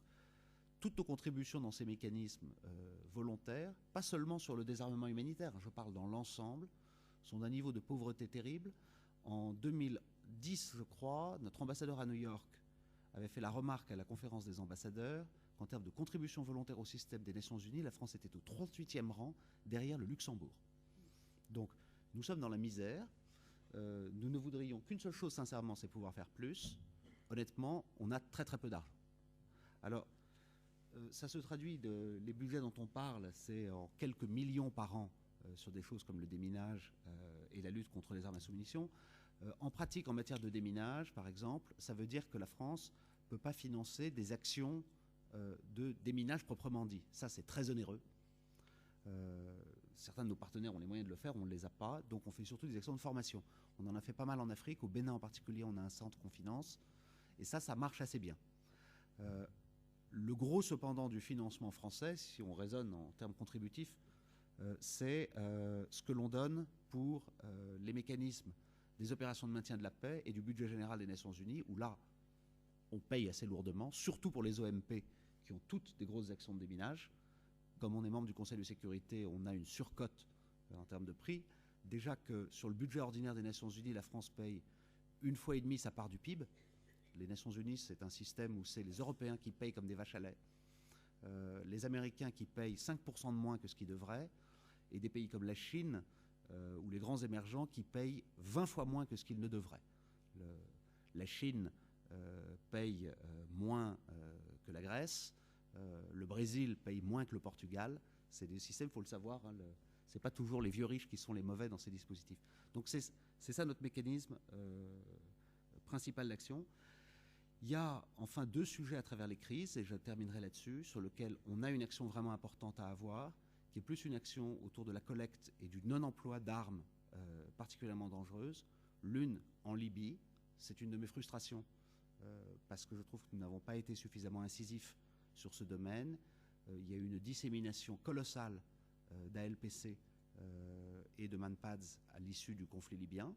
S4: toutes nos contributions dans ces mécanismes volontaires, pas seulement sur le désarmement humanitaire, je parle dans l'ensemble, sont d'un niveau de pauvreté terrible. En 2010, je crois, notre ambassadeur à New York avait fait la remarque à la conférence des ambassadeurs qu'en termes de contribution volontaire au système des Nations Unies, la France était au 38e rang derrière le Luxembourg. Donc, nous sommes dans la misère. Nous ne voudrions qu'une seule chose, sincèrement, c'est pouvoir faire plus. Honnêtement, on a très très peu d'argent. Alors, ça se traduit, les budgets dont on parle, c'est en quelques millions par an sur des choses comme le déminage et la lutte contre les armes à sous-munitions. En pratique, en matière de déminage, par exemple, ça veut dire que la France ne peut pas financer des actions de déminage proprement dit. Ça, c'est très onéreux. Certains de nos partenaires ont les moyens de le faire, on ne les a pas, donc on fait surtout des actions de formation. On en a fait pas mal en Afrique, au Bénin en particulier, on a un centre qu'on finance, et ça marche assez bien. Le gros, cependant, du financement français, si on raisonne en termes contributifs, c'est ce que l'on donne pour les mécanismes des opérations de maintien de la paix et du budget général des Nations Unies, où là, on paye assez lourdement, surtout pour les OMP, qui ont toutes des grosses actions de déminage. Comme on est membre du Conseil de sécurité, on a une surcote en termes de prix. Déjà que sur le budget ordinaire des Nations Unies, la France paye 1,5 fois sa part du PIB. Les Nations Unies, c'est un système où c'est les Européens qui payent comme des vaches à lait, les Américains qui payent 5% de moins que ce qu'ils devraient, et des pays comme la Chine ou les grands émergents qui payent 20 fois moins que ce qu'ils ne devraient. La Chine paye moins que la Grèce, le Brésil paye moins que le Portugal. C'est des systèmes, il faut le savoir, hein, ce n'est pas toujours les vieux riches qui sont les mauvais dans ces dispositifs. Donc c'est ça notre mécanisme principal d'action. Il y a enfin deux sujets à travers les crises, et je terminerai là-dessus, sur lesquels on a une action vraiment importante à avoir, qui est plus une action autour de la collecte et du non-emploi d'armes particulièrement dangereuses. L'une en Libye, c'est une de mes frustrations, parce que je trouve que nous n'avons pas été suffisamment incisifs sur ce domaine. Il y a eu une dissémination colossale d'ALPC et de manpads à l'issue du conflit libyen.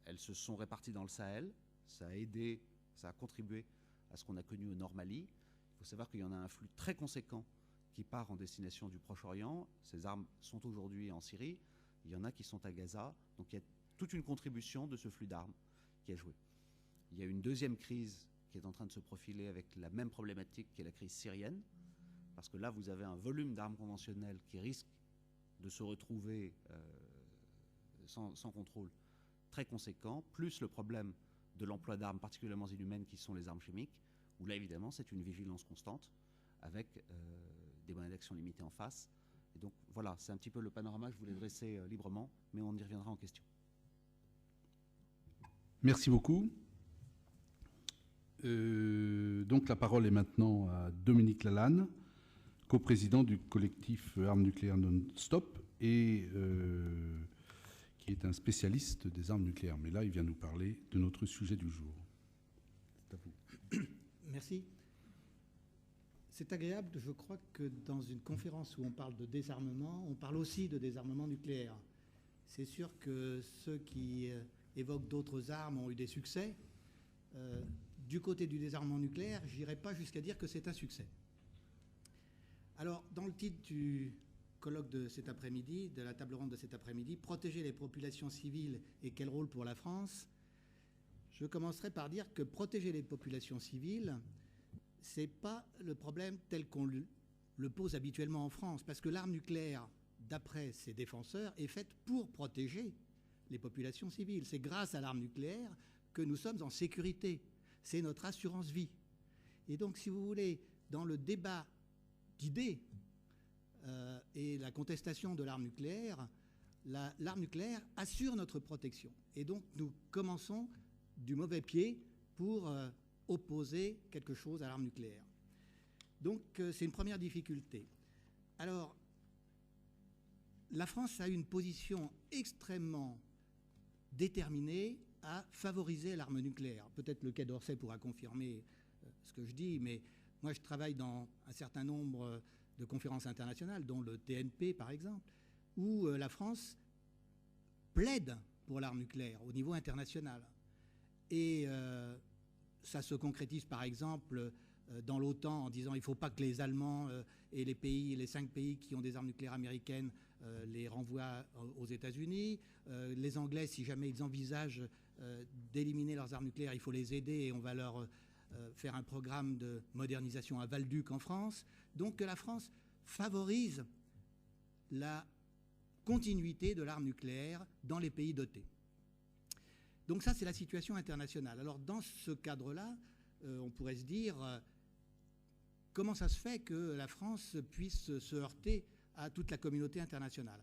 S4: Elles se sont réparties dans le Sahel. Ça a aidé, ça a contribué à ce qu'on a connu au Nord Mali. Il faut savoir qu'il y en a un flux très conséquent qui part en destination du Proche-Orient. Ces armes sont aujourd'hui en Syrie. Il y en a qui sont à Gaza. Donc il y a toute une contribution de ce flux d'armes qui a joué. Il y a une deuxième crise qui est en train de se profiler avec la même problématique qui est la crise syrienne, parce que là, vous avez un volume d'armes conventionnelles qui risque de se retrouver sans contrôle très conséquent, plus le problème de l'emploi d'armes particulièrement inhumaines qui sont les armes chimiques, où là, évidemment, c'est une vigilance constante avec des moyens d'action limités en face. Et donc, voilà, c'est un petit peu le panorama que je voulais dresser librement, mais on y reviendra en question.
S1: Merci beaucoup. Donc la parole est maintenant à Dominique Lalanne, coprésident du collectif Armes nucléaires non-stop et qui est un spécialiste des armes nucléaires. Mais là, il vient nous parler de notre sujet du jour. C'est à vous.
S5: Merci. C'est agréable, je crois, que dans une conférence où on parle de désarmement, on parle aussi de désarmement nucléaire. C'est sûr que ceux qui évoquent d'autres armes, ont eu des succès. Du côté du désarmement nucléaire, je n'irai pas jusqu'à dire que c'est un succès. Alors, dans le titre du colloque de cet après-midi, de la table ronde de cet après-midi, protéger les populations civiles et quel rôle pour la France, je commencerai par dire que protéger les populations civiles, ce n'est pas le problème tel qu'on le pose habituellement en France, parce que l'arme nucléaire, d'après ses défenseurs, est faite pour protéger les populations civiles. C'est grâce à l'arme nucléaire que nous sommes en sécurité. C'est notre assurance vie. Et donc, si vous voulez, dans le débat d'idées et la contestation de l'arme nucléaire, l'arme nucléaire assure notre protection. Et donc, nous commençons du mauvais pied pour opposer quelque chose à l'arme nucléaire. Donc, c'est une première difficulté. Alors, la France a une position extrêmement déterminée à favoriser l'arme nucléaire. Peut-être le Quai d'Orsay pourra confirmer ce que je dis, mais moi, je travaille dans un certain nombre de conférences internationales, dont le TNP, par exemple, où la France plaide pour l'arme nucléaire au niveau international. Et ça se concrétise, par exemple, dans l'OTAN en disant qu'il ne faut pas que les Allemands et les 5 pays qui ont des armes nucléaires américaines les renvoient aux États-Unis. Les Anglais, si jamais ils envisagent d'éliminer leurs armes nucléaires, il faut les aider et on va leur faire un programme de modernisation à Val-Duc en France. Donc que la France favorise la continuité de l'arme nucléaire dans les pays dotés. Donc ça, c'est la situation internationale. Alors dans ce cadre-là, on pourrait se dire comment ça se fait que la France puisse se heurter à toute la communauté internationale.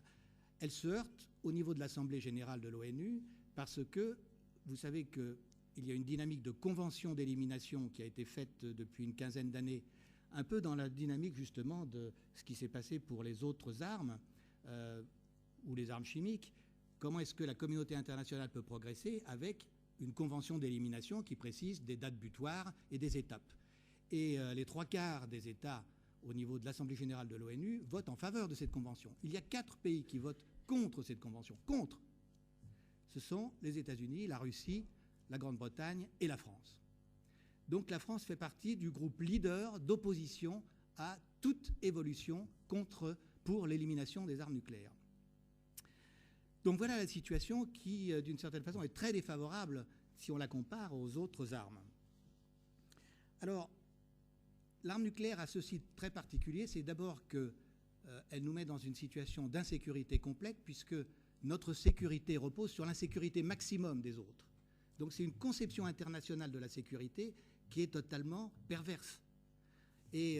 S5: Elle se heurte au niveau de l'Assemblée générale de l'ONU parce que vous savez qu'il y a une dynamique de convention d'élimination qui a été faite depuis une quinzaine d'années, un peu dans la dynamique justement de ce qui s'est passé pour les autres armes ou les armes chimiques. Comment est-ce que la communauté internationale peut progresser avec une convention d'élimination qui précise des dates butoirs et des étapes. Et les 3/4 des États au niveau de l'Assemblée générale de l'ONU votent en faveur de cette convention. Il y a 4 pays qui votent contre cette convention. Contre. Ce sont les États-Unis, la Russie, la Grande-Bretagne et la France. Donc la France fait partie du groupe leader d'opposition à toute évolution pour l'élimination des armes nucléaires. Donc voilà la situation qui, d'une certaine façon, est très défavorable si on la compare aux autres armes. Alors, l'arme nucléaire a ceci de très particulier, c'est d'abord qu'elle nous met dans une situation d'insécurité complète, puisque notre sécurité repose sur l'insécurité maximum des autres. Donc c'est une conception internationale de la sécurité qui est totalement perverse. Et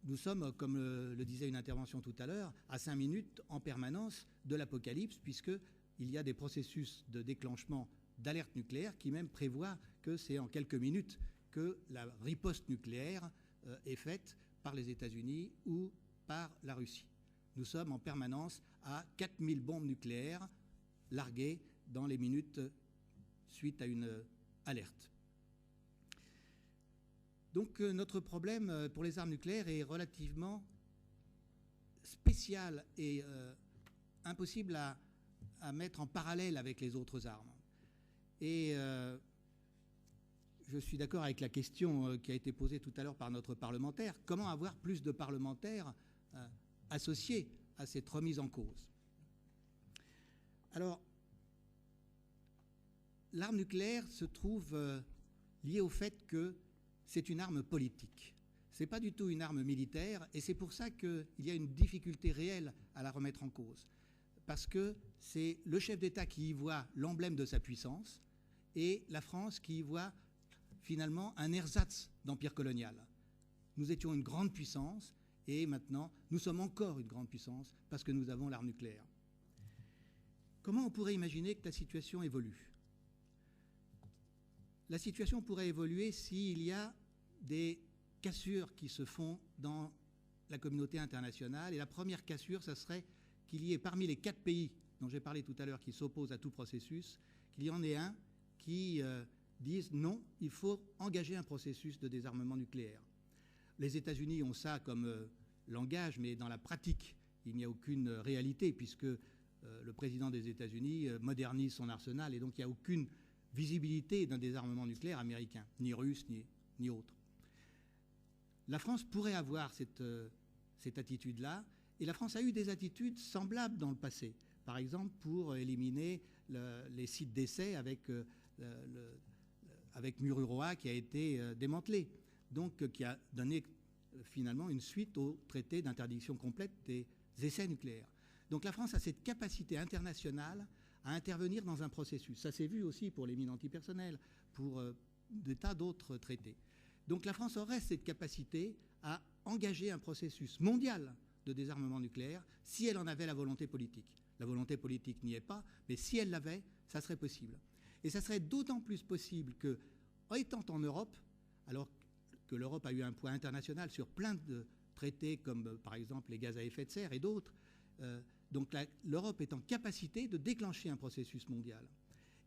S5: nous sommes, comme le disait une intervention tout à l'heure, à 5 minutes en permanence de l'apocalypse, puisqu'il y a des processus de déclenchement d'alerte nucléaire qui même prévoient que c'est en quelques minutes que la riposte nucléaire est faite par les États-Unis ou par la Russie. Nous sommes en permanence à 4000 bombes nucléaires larguées dans les minutes suite à une alerte. Donc notre problème pour les armes nucléaires est relativement spécial et impossible à mettre en parallèle avec les autres armes. Et je suis d'accord avec la question qui a été posée tout à l'heure par notre parlementaire. Comment avoir plus de parlementaires associés à cette remise en cause? Alors, l'arme nucléaire se trouve liée au fait que c'est une arme politique. Ce n'est pas du tout une arme militaire, et c'est pour ça qu'il y a une difficulté réelle à la remettre en cause. Parce que c'est le chef d'État qui y voit l'emblème de sa puissance, et la France qui y voit finalement un ersatz d'empire colonial. Nous étions une grande puissance, et maintenant nous sommes encore une grande puissance parce que nous avons l'arme nucléaire. Comment on pourrait imaginer que la situation évolue? La situation pourrait évoluer s'il y a des cassures qui se font dans la communauté internationale. Et la première cassure, ce serait qu'il y ait parmi les 4 pays dont j'ai parlé tout à l'heure qui s'opposent à tout processus, qu'il y en ait un qui dise non, il faut engager un processus de désarmement nucléaire. Les États-Unis ont ça comme langage, mais dans la pratique, il n'y a aucune réalité puisque le président des États-Unis modernise son arsenal, et donc il n'y a aucune visibilité d'un désarmement nucléaire américain, ni russe, ni autre. La France pourrait avoir cette attitude-là, et la France a eu des attitudes semblables dans le passé. Par exemple, pour éliminer les sites d'essai avec Mururoa qui a été démantelé, donc qui a donné finalement une suite au traité d'interdiction complète des essais nucléaires. Donc la France a cette capacité internationale à intervenir dans un processus. Ça s'est vu aussi pour les mines antipersonnelles, pour des tas d'autres traités. Donc la France aurait cette capacité à engager un processus mondial de désarmement nucléaire si elle en avait la volonté politique. La volonté politique n'y est pas, mais si elle l'avait, ça serait possible. Et ça serait d'autant plus possible que, en étant en Europe, alors que l'Europe a eu un poids international sur plein de traités comme par exemple les gaz à effet de serre et d'autres, donc l'Europe est en capacité de déclencher un processus mondial.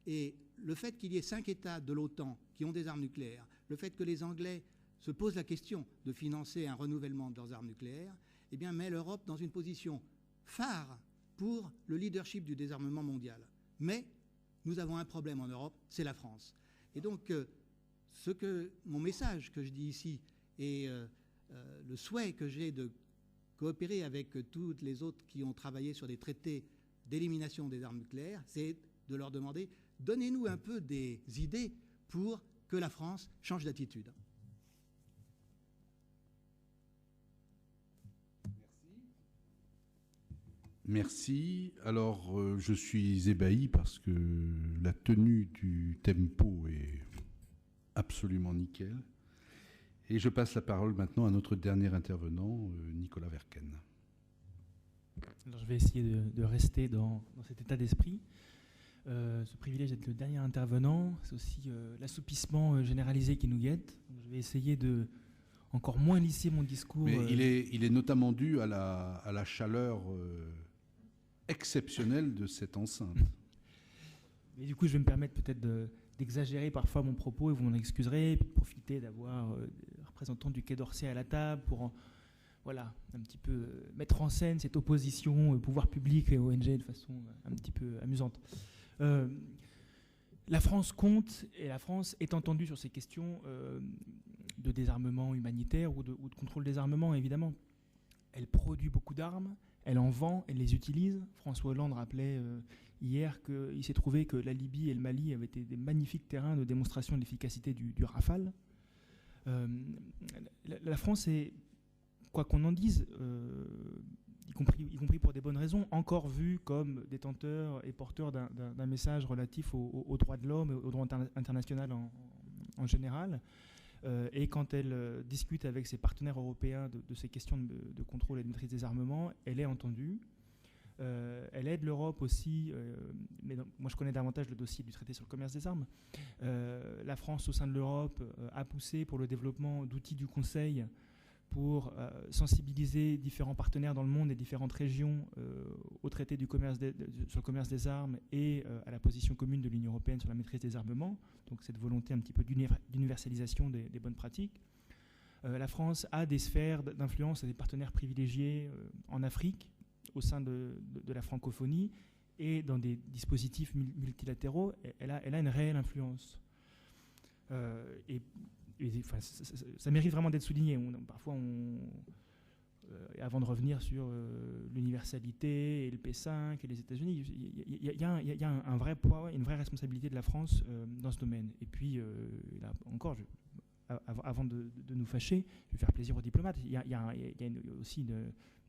S5: Et le fait qu'il y ait 5 États de l'OTAN qui ont des armes nucléaires, le fait que les Anglais se posent la question de financer un renouvellement de leurs armes nucléaires, eh bien, met l'Europe dans une position phare pour le leadership du désarmement mondial. Mais nous avons un problème en Europe, c'est la France. Et donc, mon message que je dis ici et le souhait que j'ai de coopérer avec toutes les autres qui ont travaillé sur des traités d'élimination des armes nucléaires, c'est de leur demander « Donnez-nous un peu des idées pour que la France change d'attitude ».
S1: Merci. Alors, je suis ébahi parce que la tenue du tempo est absolument nickel. Et je passe la parole maintenant à notre dernier intervenant, Nicolas Verken.
S6: Alors, je vais essayer de rester dans cet état d'esprit. Ce privilège d'être le dernier intervenant, c'est aussi l'assoupissement généralisé qui nous guette. Donc, je vais essayer de encore moins lisser mon discours.
S1: Mais il est notamment dû à la chaleur exceptionnelle de cette enceinte.
S6: Mais du coup, je vais me permettre peut-être d'exagérer parfois mon propos, et vous m'en excuserez, et puis de profiter d'avoir des représentants du Quai d'Orsay à la table pour voilà, un petit peu mettre en scène cette opposition pouvoir public et ONG de façon un petit peu amusante. La France compte, et la France est entendue sur ces questions de désarmement humanitaire ou de contrôle des armements, évidemment. Elle produit beaucoup d'armes, elle en vend, elle les utilise. François Hollande rappelait hier qu'il s'est trouvé que la Libye et le Mali avaient été des magnifiques terrains de démonstration de l'efficacité du Rafale. La France est, quoi qu'on en dise, y compris pour des bonnes raisons, encore vue comme détenteur et porteur d'un message relatif aux droits de l'homme et au droit international en général. Et quand elle discute avec ses partenaires européens de ces questions de contrôle et de maîtrise des armements, elle est entendue. Elle aide l'Europe aussi, mais moi je connais davantage le dossier du traité sur le commerce des armes. La France, au sein de l'Europe, a poussé pour le développement d'outils du Conseil pour sensibiliser différents partenaires dans le monde et différentes régions au traité du commerce sur le commerce des armes et à la position commune de l'Union européenne sur la maîtrise des armements. Donc cette volonté un petit peu d'universalisation des bonnes pratiques. La France a des sphères d'influence, des partenaires privilégiés en Afrique, au sein de la francophonie, et dans des dispositifs multilatéraux, elle a une réelle influence. Enfin, ça mérite vraiment d'être souligné. Parfois, avant de revenir sur l'universalité et le P5 et les États-Unis, il y a un vrai poids, une vraie responsabilité de la France dans ce domaine. Et puis, là encore, avant de nous fâcher, je vais faire plaisir aux diplomates. Il y a aussi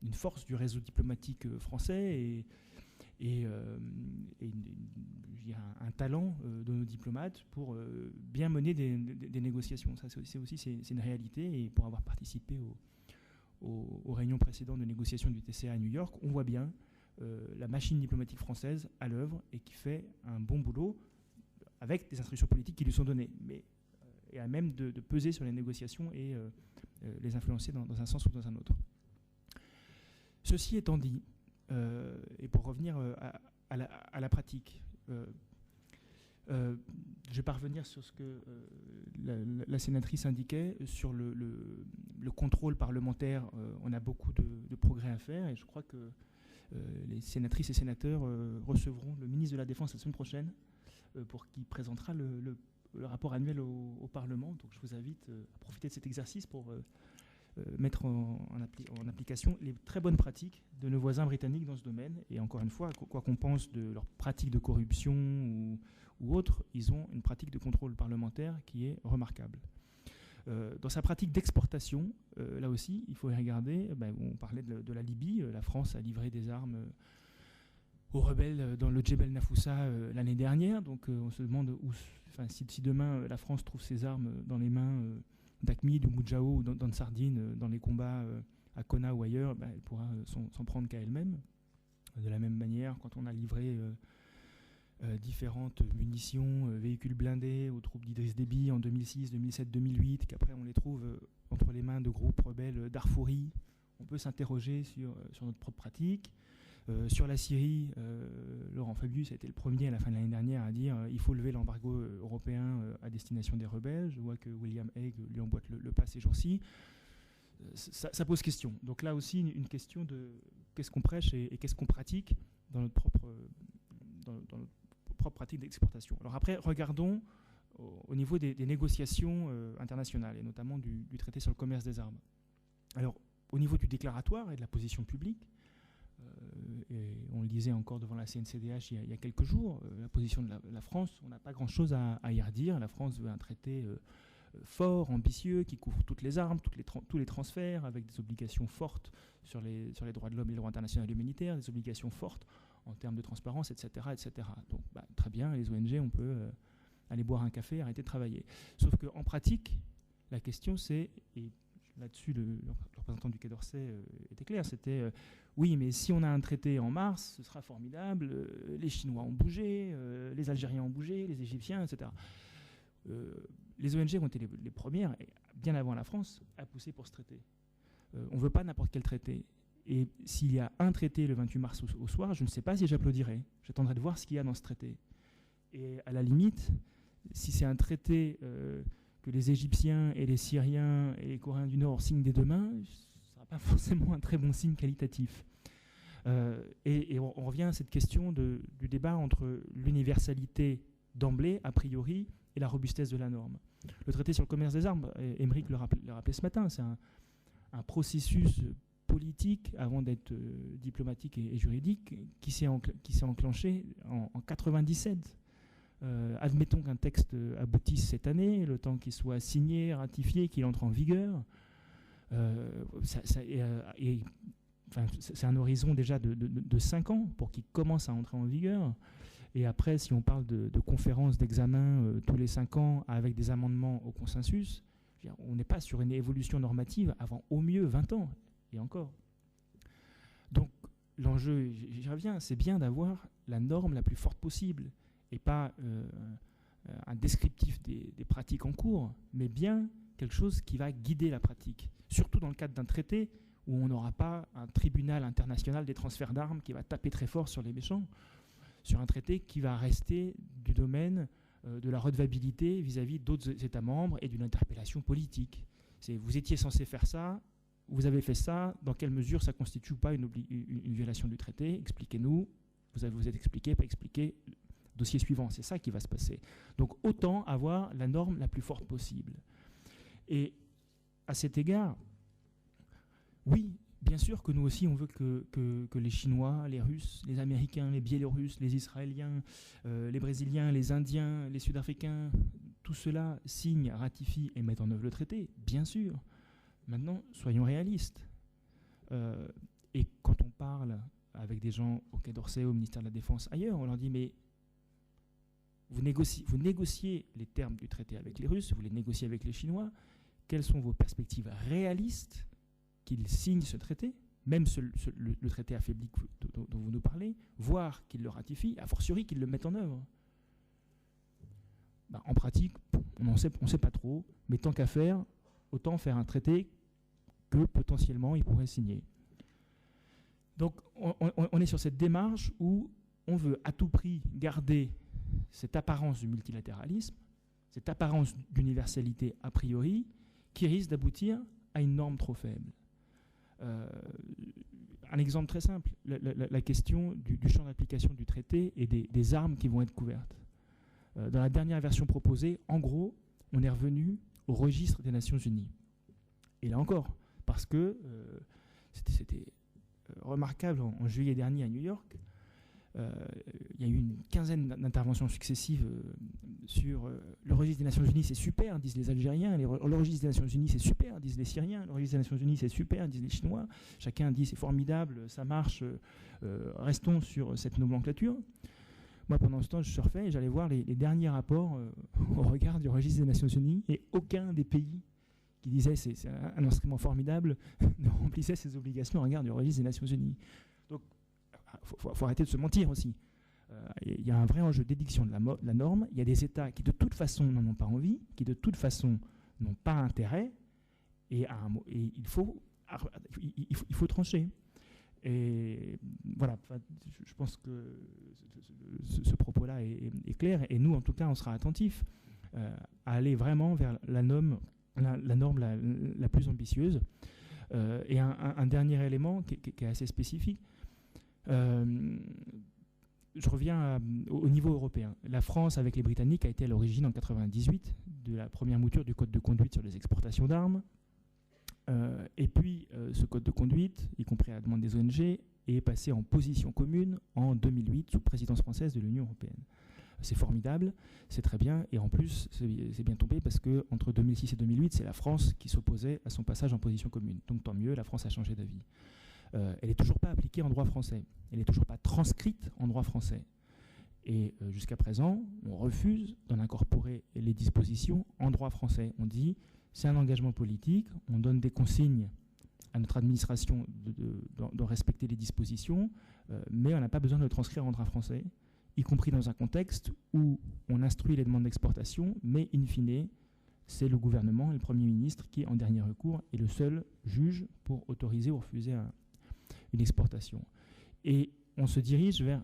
S6: une force du réseau diplomatique français et il y a un talent de nos diplomates pour bien mener des négociations. Ça, c'est une réalité. Et pour avoir participé aux réunions précédentes de négociation du TCA à New York, on voit bien la machine diplomatique française à l'œuvre et qui fait un bon boulot avec des instructions politiques qui lui sont données, mais et à même de peser sur les négociations et les influencer dans un sens ou dans un autre. Ceci étant dit, et pour revenir à la pratique, je vais pas revenir sur ce que la sénatrice indiquait sur le contrôle parlementaire. On a beaucoup de progrès à faire, et je crois que les sénatrices et sénateurs recevront le ministre de la Défense la semaine prochaine pour qui présentera le rapport annuel au Parlement. Donc je vous invite à profiter de cet exercice pour mettre en application les très bonnes pratiques de nos voisins britanniques dans ce domaine. Et encore une fois, quoi qu'on pense de leurs pratiques de corruption ou autres, ils ont une pratique de contrôle parlementaire qui est remarquable. Dans sa pratique d'exportation, là aussi, il faut y regarder. On parlait de la Libye. La France a livré des armes aux rebelles dans le Djebel Nafoussa l'année dernière. Donc on se demande si demain la France trouve ses armes dans les mains d'Achmid ou Moudjahou ou d'Ansardine dans les combats à Konna ou ailleurs, elle pourra s'en prendre qu'à elle-même. De la même manière, quand on a livré différentes munitions, véhicules blindés aux troupes d'Idriss Déby en 2006, 2007, 2008, qu'après on les trouve entre les mains de groupes rebelles darfouris, on peut s'interroger sur notre propre pratique. Sur la Syrie, Laurent Fabius a été le premier à la fin de l'année dernière à dire il faut lever l'embargo européen à destination des rebelles. Je vois que William Hague lui emboîte le pas ces jours-ci. Ça pose question. Donc là aussi, une question de qu'est-ce qu'on prêche et qu'est-ce qu'on pratique dans notre propre pratique d'exportation. Alors après, regardons au niveau des négociations internationales, et notamment du traité sur le commerce des armes. Alors, au niveau du déclaratoire et de la position publique, et on le disait encore devant la CNCDH il y a quelques jours, la position de la France, on n'a pas grand-chose à y redire. La France veut un traité fort, ambitieux, qui couvre toutes les armes, tous les transferts, avec des obligations fortes sur les droits de l'homme et le droit international humanitaire, des obligations fortes en termes de transparence, etc. etc. Donc très bien, les ONG, on peut aller boire un café, arrêter de travailler. Sauf qu'en pratique, la question c'est, et là-dessus le représentant du Quai d'Orsay était clair, c'était oui, mais si on a un traité en mars, ce sera formidable, les Chinois ont bougé, les Algériens ont bougé, les Égyptiens, etc. Les ONG ont été les premières, bien avant la France, à pousser pour ce traité. On ne veut pas n'importe quel traité. Et s'il y a un traité le 28 mars au soir, je ne sais pas si j'applaudirai. J'attendrai de voir ce qu'il y a dans ce traité. Et à la limite, si c'est un traité que les Égyptiens et les Syriens et les Coréens du Nord signent des deux mains, ce ne sera pas forcément un très bon signe qualitatif. Et on revient à cette question du débat entre l'universalité d'emblée, a priori, et la robustesse de la norme. Le traité sur le commerce des armes, Émeric le rappelait ce matin, c'est un processus politique, avant d'être diplomatique et juridique, qui s'est enclenché en 1997. Admettons qu'un texte aboutisse cette année, le temps qu'il soit signé, ratifié, qu'il entre en vigueur. C'est un horizon déjà de 5 ans pour qu'il commence à entrer en vigueur. Et après, si on parle de conférences d'examen tous les 5 ans avec des amendements au consensus, on n'est pas sur une évolution normative avant au mieux 20 ans, et encore. Donc l'enjeu, j'y reviens, c'est bien d'avoir la norme la plus forte possible, et pas un descriptif des pratiques en cours, mais bien quelque chose qui va guider la pratique. Surtout dans le cadre d'un traité où on n'aura pas un tribunal international des transferts d'armes qui va taper très fort sur les méchants, sur un traité qui va rester du domaine de la redevabilité vis-à-vis d'autres États membres et d'une interpellation politique. Vous étiez censé faire ça, vous avez fait ça, dans quelle mesure ça constitue ou pas une violation du traité? Expliquez-nous, vous êtes expliqué, pas expliqué, dossier suivant, c'est ça qui va se passer. Donc autant avoir la norme la plus forte possible. Et à cet égard, oui, bien sûr que nous aussi, on veut que les Chinois, les Russes, les Américains, les Biélorusses, les Israéliens, les Brésiliens, les Indiens, les Sud-Africains, tout cela signent, ratifient et mettent en œuvre le traité, bien sûr. Maintenant, soyons réalistes. Et quand on parle avec des gens au Quai d'Orsay, au ministère de la Défense, ailleurs, on leur dit, mais vous négociez les termes du traité avec les Russes, vous les négociez avec les Chinois, quelles sont vos perspectives réalistes qu'ils signent ce traité, même le traité affaibli dont vous nous parlez, voire qu'ils le ratifient, a fortiori qu'ils le mettent en œuvre. En pratique, on ne sait pas trop, mais tant qu'à faire, autant faire un traité que potentiellement ils pourraient signer. Donc on est sur cette démarche où on veut à tout prix garder cette apparence du multilatéralisme, cette apparence d'universalité a priori, qui risque d'aboutir à une norme trop faible. un exemple très simple, la question du champ d'application du traité et des armes qui vont être couvertes. Dans la dernière version proposée, en gros, on est revenu au registre des Nations Unies. Et là encore, parce que c'était remarquable en juillet dernier à New York, il y a eu une quinzaine d'interventions successives sur le registre des Nations Unies, c'est super, disent les Algériens, le registre des Nations Unies, c'est super, disent les Syriens, le registre des Nations Unies, c'est super, disent les Chinois, chacun dit c'est formidable, ça marche, restons sur cette nomenclature. Moi, pendant ce temps, je surfais et j'allais voir les derniers rapports au regard du registre des Nations Unies, et aucun des pays qui disait c'est un instrument formidable ne remplissait ses obligations au regard du registre des Nations Unies. Donc, faut arrêter de se mentir aussi. Il y a un vrai enjeu d'édiction de la norme. Il y a des États qui de toute façon n'en ont pas envie, qui de toute façon n'ont pas intérêt, et il faut trancher. Et voilà, je pense que ce propos-là est clair, et nous, en tout cas, on sera attentifs à aller vraiment vers la norme la plus ambitieuse. Et un dernier élément qui est assez spécifique, je reviens au niveau européen. La France, avec les Britanniques, a été à l'origine, en 1998, de la première mouture du code de conduite sur les exportations d'armes. Et puis, ce code de conduite, y compris à la demande des ONG, est passé en position commune en 2008, sous présidence française de l'Union européenne. C'est formidable, c'est très bien, et en plus, c'est bien tombé parce qu'entre 2006 et 2008, c'est la France qui s'opposait à son passage en position commune. Donc tant mieux, la France a changé d'avis. Elle n'est toujours pas appliquée en droit français. Elle n'est toujours pas transcrite en droit français. Et jusqu'à présent, on refuse d'en incorporer les dispositions en droit français. On dit, c'est un engagement politique, on donne des consignes à notre administration de respecter les dispositions, mais on n'a pas besoin de le transcrire en droit français, y compris dans un contexte où on instruit les demandes d'exportation, mais in fine, c'est le gouvernement et le Premier ministre qui, en dernier recours, est le seul juge pour autoriser ou refuser une exportation. Et on se dirige vers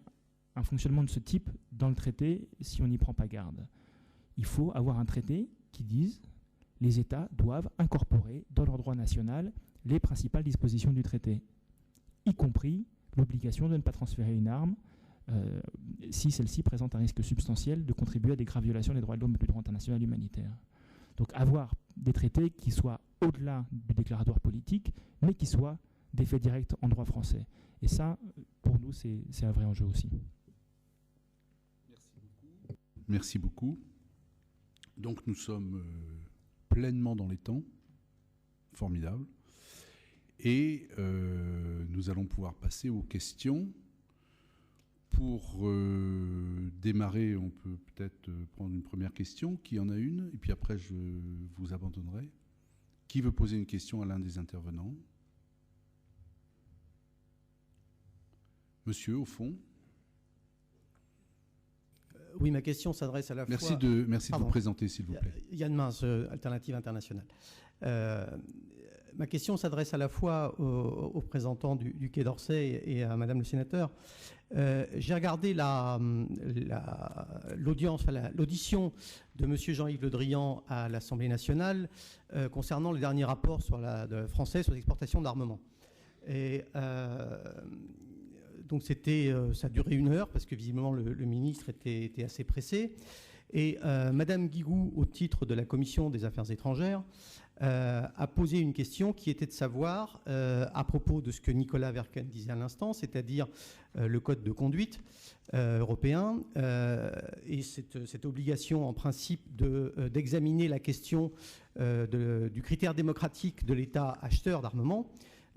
S6: un fonctionnement de ce type dans le traité si on n'y prend pas garde. Il faut avoir un traité qui dise les États doivent incorporer dans leur droit national les principales dispositions du traité, y compris l'obligation de ne pas transférer une arme si celle-ci présente un risque substantiel de contribuer à des graves violations des droits de l'homme et du droit international humanitaire. Donc avoir des traités qui soient au-delà du déclaratoire politique, mais qui soient d'effet direct en droit français. Et ça, pour nous, c'est un vrai enjeu aussi.
S1: Merci beaucoup. Donc nous sommes pleinement dans les temps. Formidable. Et nous allons pouvoir passer aux questions. Pour démarrer, on peut peut-être prendre une première question. Qui en a une? Et puis après, je vous abandonnerai. Qui veut poser une question à l'un des intervenants? Monsieur, au fond.
S7: Oui, ma question s'adresse à la
S1: merci
S7: fois...
S1: Merci de vous présenter, s'il vous plaît.
S7: Yann Mince, Alternative Internationale. Ma question s'adresse à la fois aux représentants du Quai d'Orsay et à Madame le sénateur. J'ai regardé l'audition de Monsieur Jean-Yves Le Drian à l'Assemblée nationale concernant le dernier rapport français sur l'exportation d'armement. Et donc ça a duré 1 heure parce que visiblement le ministre était assez pressé. Et Madame Guigou, au titre de la Commission des Affaires étrangères, a posé une question qui était de savoir, à propos de ce que Nicolas Verken disait à l'instant, c'est-à-dire le code de conduite européen, et cette obligation en principe d'examiner la question du critère démocratique de l'État acheteur d'armement,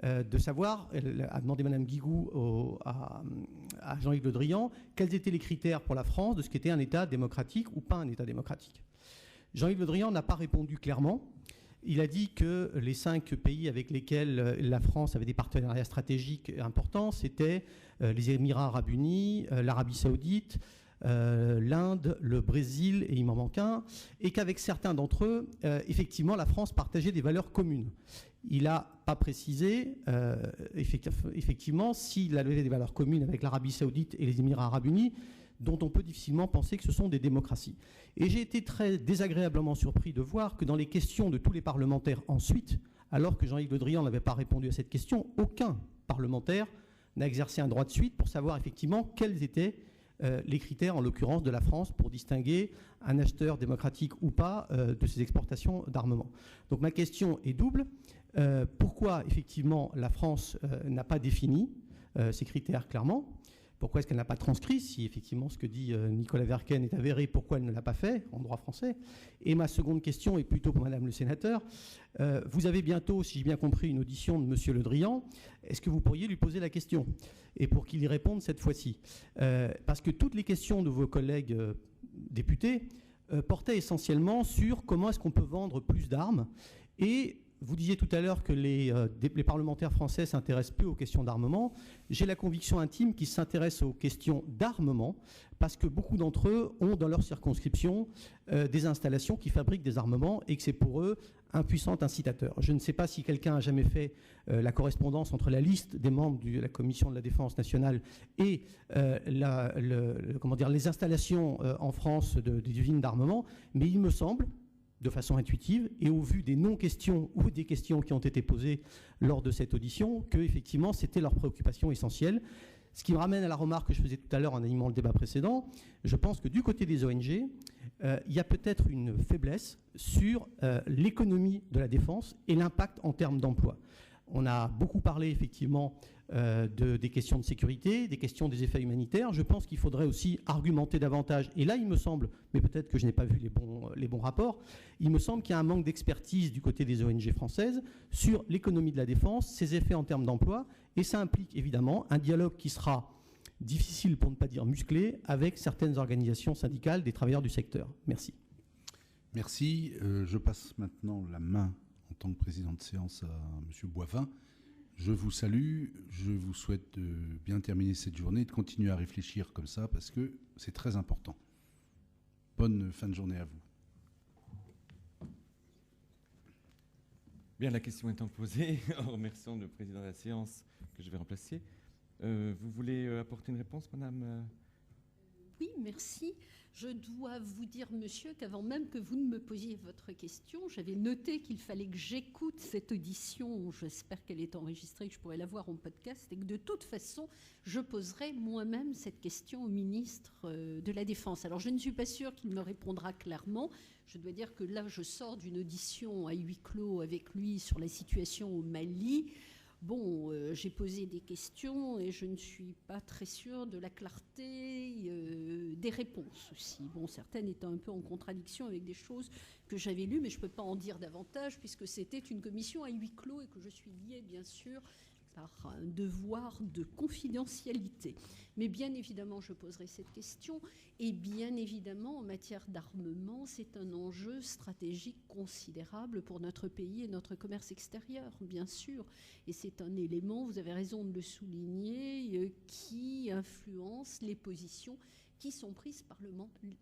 S7: de savoir, elle a demandé Madame Guigou à Jean-Yves Le Drian, quels étaient les critères pour la France de ce qu'était un État démocratique ou pas un État démocratique. Jean-Yves Le Drian n'a pas répondu clairement. Il a dit que les 5 pays avec lesquels la France avait des partenariats stratégiques importants, c'était les Émirats arabes unis, l'Arabie saoudite, l'Inde, le Brésil, et il m'en manque un, et qu'avec certains d'entre eux, effectivement, la France partageait des valeurs communes. Il n'a pas précisé, effectivement, s'il avait des valeurs communes avec l'Arabie saoudite et les Émirats arabes unis, dont on peut difficilement penser que ce sont des démocraties. Et j'ai été très désagréablement surpris de voir que dans les questions de tous les parlementaires ensuite, alors que Jean-Yves Le Drian n'avait pas répondu à cette question, aucun parlementaire n'a exercé un droit de suite pour savoir effectivement quels étaient les critères, en l'occurrence de la France, pour distinguer un acheteur démocratique ou pas de ses exportations d'armement. Donc ma question est double. Pourquoi effectivement la France n'a pas défini ces critères clairement ? Pourquoi est-ce qu'elle n'a pas transcrit? Si effectivement ce que dit Nicolas Verken est avéré, pourquoi elle ne l'a pas fait en droit français? Et ma seconde question est plutôt pour Madame le sénateur. Vous avez bientôt, si j'ai bien compris, une audition de Monsieur Le Drian. Est-ce que vous pourriez lui poser la question? Et pour qu'il y réponde cette fois-ci. Parce que toutes les questions de vos collègues députés portaient essentiellement sur comment est-ce qu'on peut vendre plus d'armes. Et vous disiez tout à l'heure que les parlementaires français s'intéressent peu aux questions d'armement. J'ai la conviction intime qu'ils s'intéressent aux questions d'armement parce que beaucoup d'entre eux ont dans leur circonscription des installations qui fabriquent des armements et que c'est pour eux un puissant incitateur. Je ne sais pas si quelqu'un a jamais fait la correspondance entre la liste des membres de la Commission de la Défense nationale et les installations en France des usines d'armement, mais il me semble, de façon intuitive, et au vu des non-questions ou des questions qui ont été posées lors de cette audition, qu'effectivement, c'était leur préoccupation essentielle. Ce qui me ramène à la remarque que je faisais tout à l'heure en animant le débat précédent. Je pense que du côté des ONG, il y a peut-être une faiblesse sur l'économie de la défense et l'impact en termes d'emploi. On a beaucoup parlé effectivement des questions de sécurité, des questions des effets humanitaires. Je pense qu'il faudrait aussi argumenter davantage. Et là, il me semble, mais peut-être que je n'ai pas vu les bons rapports, il me semble qu'il y a un manque d'expertise du côté des ONG françaises sur l'économie de la défense, ses effets en termes d'emploi. Et ça implique évidemment un dialogue qui sera difficile, pour ne pas dire musclé, avec certaines organisations syndicales des travailleurs du secteur. Merci.
S1: Merci. Je passe maintenant la main en tant que président de séance à M. Boivin. Je vous salue, je vous souhaite de bien terminer cette journée et de continuer à réfléchir comme ça parce que c'est très important. Bonne fin de journée à vous.
S2: Bien, la question étant posée, en remerciant le président de la séance que je vais remplacer, vous voulez apporter une réponse, madame?
S3: Oui, merci. Je dois vous dire, monsieur, qu'avant même que vous ne me posiez votre question, j'avais noté qu'il fallait que j'écoute cette audition. J'espère qu'elle est enregistrée, que je pourrai la voir en podcast, et que de toute façon, je poserai moi-même cette question au ministre de la Défense. Alors, je ne suis pas sûre qu'il me répondra clairement. Je dois dire que là, je sors d'une audition à huis clos avec lui sur la situation au Mali. Bon, j'ai posé des questions et je ne suis pas très sûre de la clarté des réponses aussi. Bon, certaines étant un peu en contradiction avec des choses que j'avais lues, mais je ne peux pas en dire davantage puisque c'était une commission à huis clos et que je suis liée, bien sûr, par un devoir de confidentialité. Mais bien évidemment, je poserai cette question. Et bien évidemment, en matière d'armement, c'est un enjeu stratégique considérable pour notre pays et notre commerce extérieur, bien sûr. Et c'est un élément, vous avez raison de le souligner, qui influence les positions qui sont prises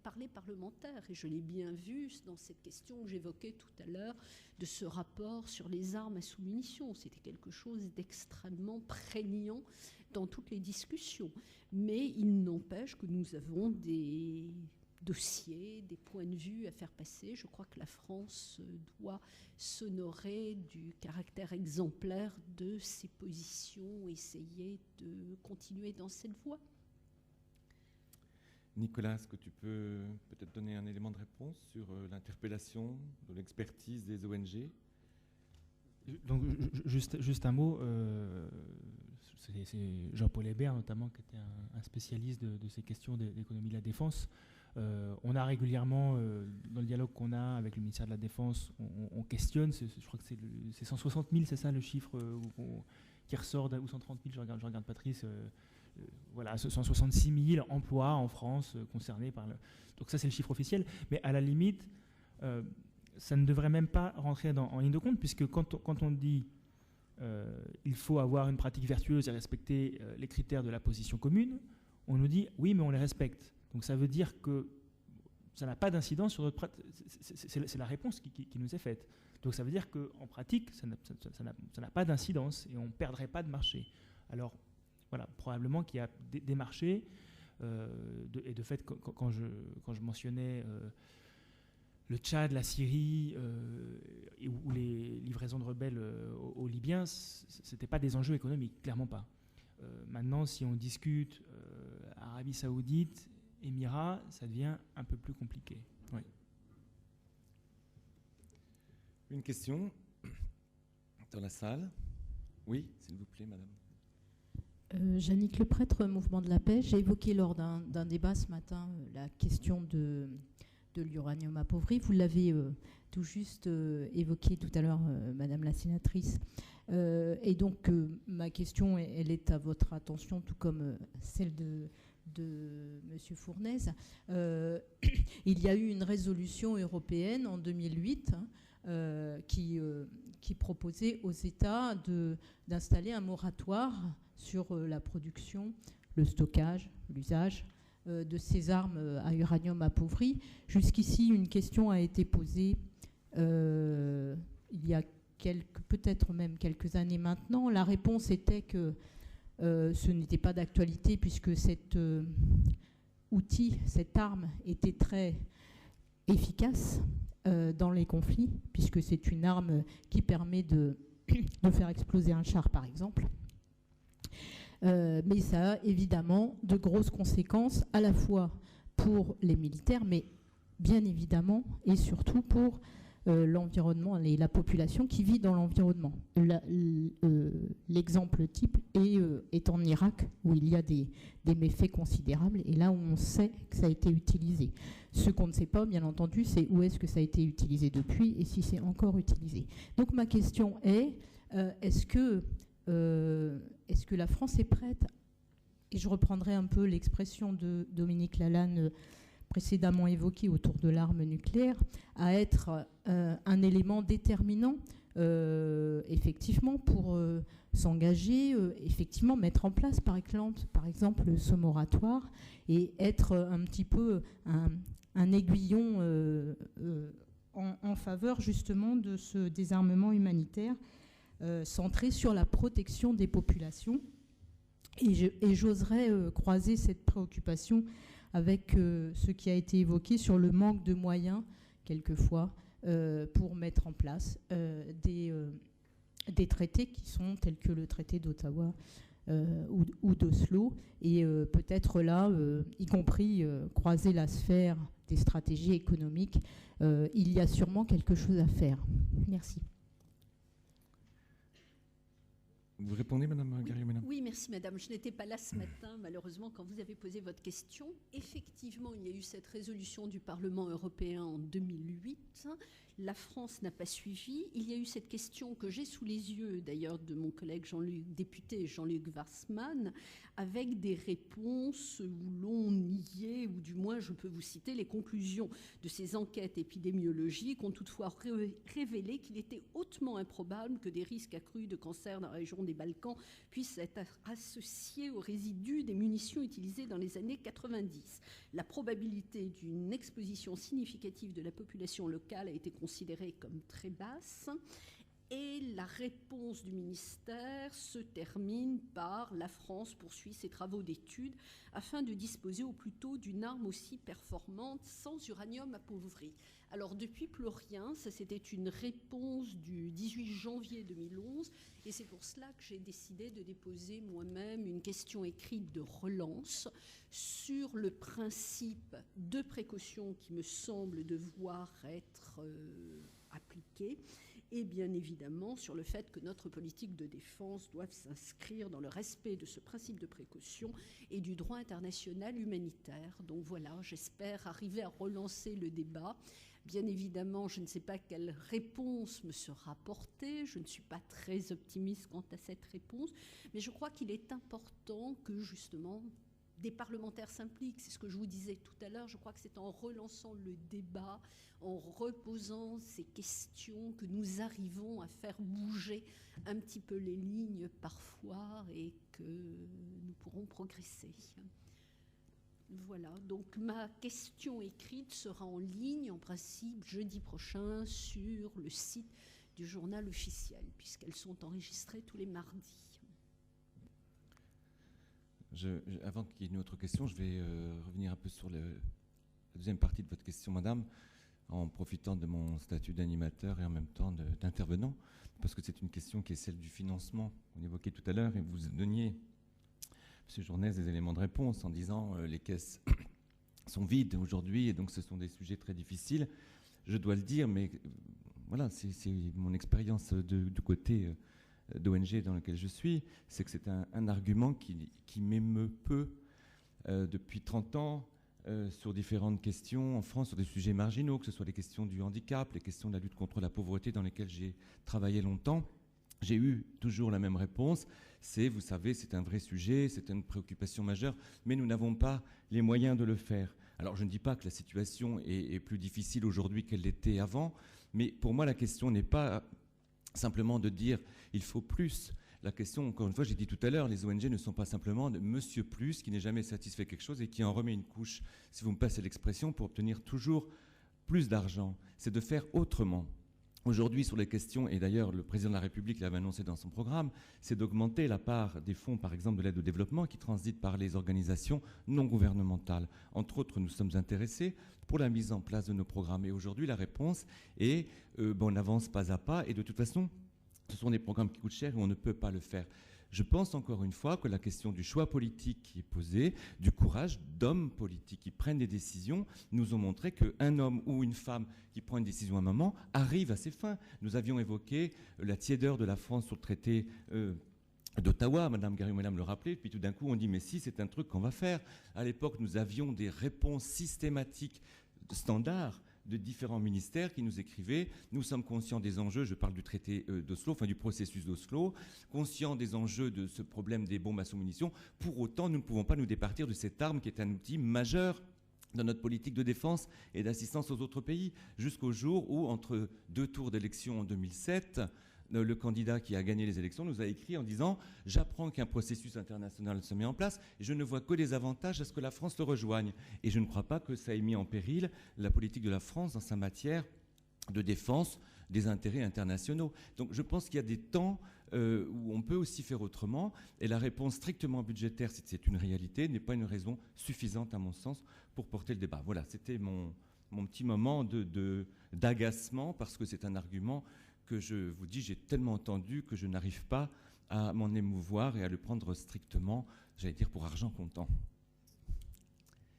S3: par les parlementaires. Et je l'ai bien vu dans cette question que j'évoquais tout à l'heure de ce rapport sur les armes à sous-munitions. C'était quelque chose d'extrêmement prégnant dans toutes les discussions. Mais il n'empêche que nous avons des dossiers, des points de vue à faire passer. Je crois que la France doit s'honorer du caractère exemplaire de ses positions, essayer de continuer dans cette voie.
S2: Nicolas, est-ce que tu peux peut-être donner un élément de réponse sur l'interpellation de l'expertise des ONG?
S6: Donc, juste un mot. C'est Jean-Paul Hébert, notamment, qui était un spécialiste de ces questions d'économie de la défense. On a régulièrement, dans le dialogue qu'on a avec le ministère de la Défense, on questionne, je crois que c'est 160 000, c'est ça le chiffre qui ressort, ou 130 000, je regarde Patrice, voilà, 166 000 emplois en France concernés par le... Donc ça, c'est le chiffre officiel. Mais à la limite, ça ne devrait même pas rentrer en ligne de compte, puisque quand on dit il faut avoir une pratique vertueuse et respecter les critères de la position commune, on nous dit oui, mais on les respecte. Donc ça veut dire que ça n'a pas d'incidence sur notre pratique. C'est la réponse qui nous est faite. Donc ça veut dire qu'en pratique, ça n'a pas d'incidence et on ne perdrait pas de marché. Alors voilà, probablement qu'il y a des marchés, et de fait, quand je mentionnais le Tchad, la Syrie, ou les livraisons de rebelles aux Libyens, ce n'étaient pas des enjeux économiques, clairement pas. Maintenant, si on discute Arabie Saoudite, Émirats, ça devient un peu plus compliqué. Oui.
S2: Une question dans la salle. Oui, s'il vous plaît, madame.
S8: Jannick Leprêtre, Mouvement de la paix. J'ai évoqué lors d'un débat ce matin la question de l'uranium appauvri. Vous l'avez tout juste évoqué tout à l'heure, madame la sénatrice. Et donc, ma question, elle est à votre attention, tout comme celle de monsieur Fournaise. Il y a eu une résolution européenne en 2008 qui proposait aux États d'installer un moratoire sur la production, le stockage, l'usage de ces armes à uranium appauvri. Jusqu'ici, une question a été posée il y a peut-être même quelques années maintenant. La réponse était que ce n'était pas d'actualité puisque cet outil, cette arme était très efficace dans les conflits, puisque c'est une arme qui permet de faire exploser un char, par exemple. Mais ça a évidemment de grosses conséquences, à la fois pour les militaires, mais bien évidemment et surtout pour l'environnement et la population qui vit dans l'environnement. L'exemple type est en Irak, où il y a des méfaits considérables, et là où on sait que ça a été utilisé. Ce qu'on ne sait pas, bien entendu, c'est où est-ce que ça a été utilisé depuis et si c'est encore utilisé. Donc ma question est, est-ce que la France est prête, et je reprendrai un peu l'expression de Dominique Lalanne précédemment évoquée autour de l'arme nucléaire, à être un élément déterminant, effectivement, pour s'engager, effectivement, mettre en place, par exemple, ce moratoire, et être un petit peu un aiguillon en faveur, justement, de ce désarmement humanitaire centré sur la protection des populations. Et j'oserais croiser cette préoccupation avec ce qui a été évoqué sur le manque de moyens, quelquefois, pour mettre en place des traités qui sont tels que le traité d'Ottawa ou d'Oslo, et peut-être là, y compris croiser la sphère des stratégies économiques, il y a sûrement quelque chose à faire. Merci.
S2: Vous répondez, madame Garriaud-Maylam ?
S3: Oui, merci, madame. Je n'étais pas là ce matin, malheureusement, quand vous avez posé votre question. Effectivement, il y a eu cette résolution du Parlement européen en 2008. La France n'a pas suivi. Il y a eu cette question que j'ai sous les yeux, d'ailleurs, de mon collègue député Jean-Luc Warsmann, avec des réponses où l'on niait, ou du moins, je peux vous citer, les conclusions de ces enquêtes épidémiologiques ont toutefois révélé qu'il était hautement improbable que des risques accrus de cancer dans la région des Balkans puissent être associés aux résidus des munitions utilisées dans les années 90. La probabilité d'une exposition significative de la population locale a été considérée comme très basse. Et la réponse du ministère se termine par « La France poursuit ses travaux d'études afin de disposer au plus tôt d'une arme aussi performante sans uranium appauvri ». Alors depuis plus rien, ça c'était une réponse du 18 janvier 2011 et c'est pour cela que j'ai décidé de déposer moi-même une question écrite de relance sur le principe de précaution qui me semble devoir être appliqué. Et bien évidemment sur le fait que notre politique de défense doit s'inscrire dans le respect de ce principe de précaution et du droit international humanitaire. Donc voilà, j'espère arriver à relancer le débat. Bien évidemment, je ne sais pas quelle réponse me sera apportée, je ne suis pas très optimiste quant à cette réponse, mais je crois qu'il est important que justement des parlementaires s'impliquent. C'est ce que je vous disais tout à l'heure. Je crois que c'est en relançant le débat, en reposant ces questions que nous arrivons à faire bouger un petit peu les lignes parfois et que nous pourrons progresser. Voilà, donc ma question écrite sera en ligne en principe jeudi prochain sur le site du journal officiel puisqu'elles sont enregistrées tous les mardis.
S2: Avant qu'il y ait une autre question, je vais revenir un peu sur la deuxième partie de votre question, madame, en profitant de mon statut d'animateur et en même temps d'intervenant, parce que c'est une question qui est celle du financement. On l'évoquait tout à l'heure et vous donniez, M. Journes, des éléments de réponse en disant les caisses sont vides aujourd'hui et donc ce sont des sujets très difficiles. Je dois le dire, mais voilà, c'est mon expérience du côté d'ONG dans lequel je suis, c'est que c'est un argument qui m'émeut peu depuis 30 ans sur différentes questions en France, sur des sujets marginaux, que ce soit les questions du handicap, les questions de la lutte contre la pauvreté dans lesquelles j'ai travaillé longtemps. J'ai eu toujours la même réponse, c'est, vous savez, c'est un vrai sujet, c'est une préoccupation majeure, mais nous n'avons pas les moyens de le faire. Alors je ne dis pas que la situation est plus difficile aujourd'hui qu'elle l'était avant, mais pour moi la question n'est pas simplement de dire il faut plus. La question, encore une fois, j'ai dit tout à l'heure, les ONG ne sont pas simplement de Monsieur Plus qui n'est jamais satisfait quelque chose et qui en remet une couche, si vous me passez l'expression, pour obtenir toujours plus d'argent. C'est de faire autrement. Aujourd'hui, sur les questions, et d'ailleurs le président de la République l'avait annoncé dans son programme, c'est d'augmenter la part des fonds, par exemple, de l'aide au développement qui transitent par les organisations non gouvernementales. Entre autres, nous sommes intéressés pour la mise en place de nos programmes. Et aujourd'hui, la réponse est on avance pas à pas, et de toute façon, ce sont des programmes qui coûtent cher et on ne peut pas le faire. Je pense encore une fois que la question du choix politique qui est posé, du courage d'hommes politiques qui prennent des décisions, nous ont montré qu'un homme ou une femme qui prend une décision à un moment arrive à ses fins. Nous avions évoqué la tiédeur de la France sur le traité d'Ottawa, Mme Garriou-Mallam le rappelait, puis tout d'un coup on dit mais si, c'est un truc qu'on va faire. À l'époque, nous avions des réponses systématiques standards de différents ministères qui nous écrivaient « Nous sommes conscients des enjeux », je parle du traité d'Oslo, enfin du processus d'Oslo, conscients des enjeux de ce problème des bombes à sous-munitions. Pour autant, nous ne pouvons pas nous départir de cette arme qui est un outil majeur dans notre politique de défense et d'assistance aux autres pays, jusqu'au jour où, entre deux tours d'élection en 2007, le candidat qui a gagné les élections nous a écrit en disant « J'apprends qu'un processus international se met en place et je ne vois que des avantages à ce que la France le rejoigne. » Et je ne crois pas que ça ait mis en péril la politique de la France dans sa matière de défense des intérêts internationaux. Donc je pense qu'il y a des temps où on peut aussi faire autrement et la réponse strictement budgétaire, si c'est une réalité, n'est pas une raison suffisante à mon sens pour porter le débat. Voilà, c'était mon petit moment d'agacement parce que c'est un argument que je vous dis, j'ai tellement entendu que je n'arrive pas à m'en émouvoir et à le prendre strictement, j'allais dire, pour argent comptant.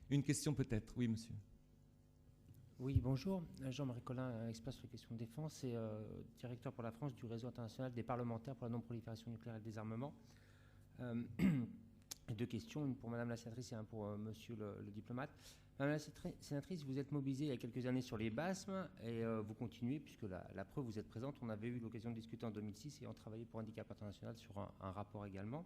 S2: Une question peut-être, oui monsieur.
S9: Oui, bonjour. Jean-Marie Collin, expert sur les questions de défense et directeur pour la France du réseau international des parlementaires pour la non-prolifération nucléaire et le désarmement. Deux questions, une pour Madame la sénatrice et une pour Monsieur le diplomate. Madame la sénatrice, vous êtes mobilisée il y a quelques années sur les BASM et vous continuez, puisque la preuve, vous êtes présente. On avait eu l'occasion de discuter en 2006 et on travaillait pour Handicap International sur un rapport également.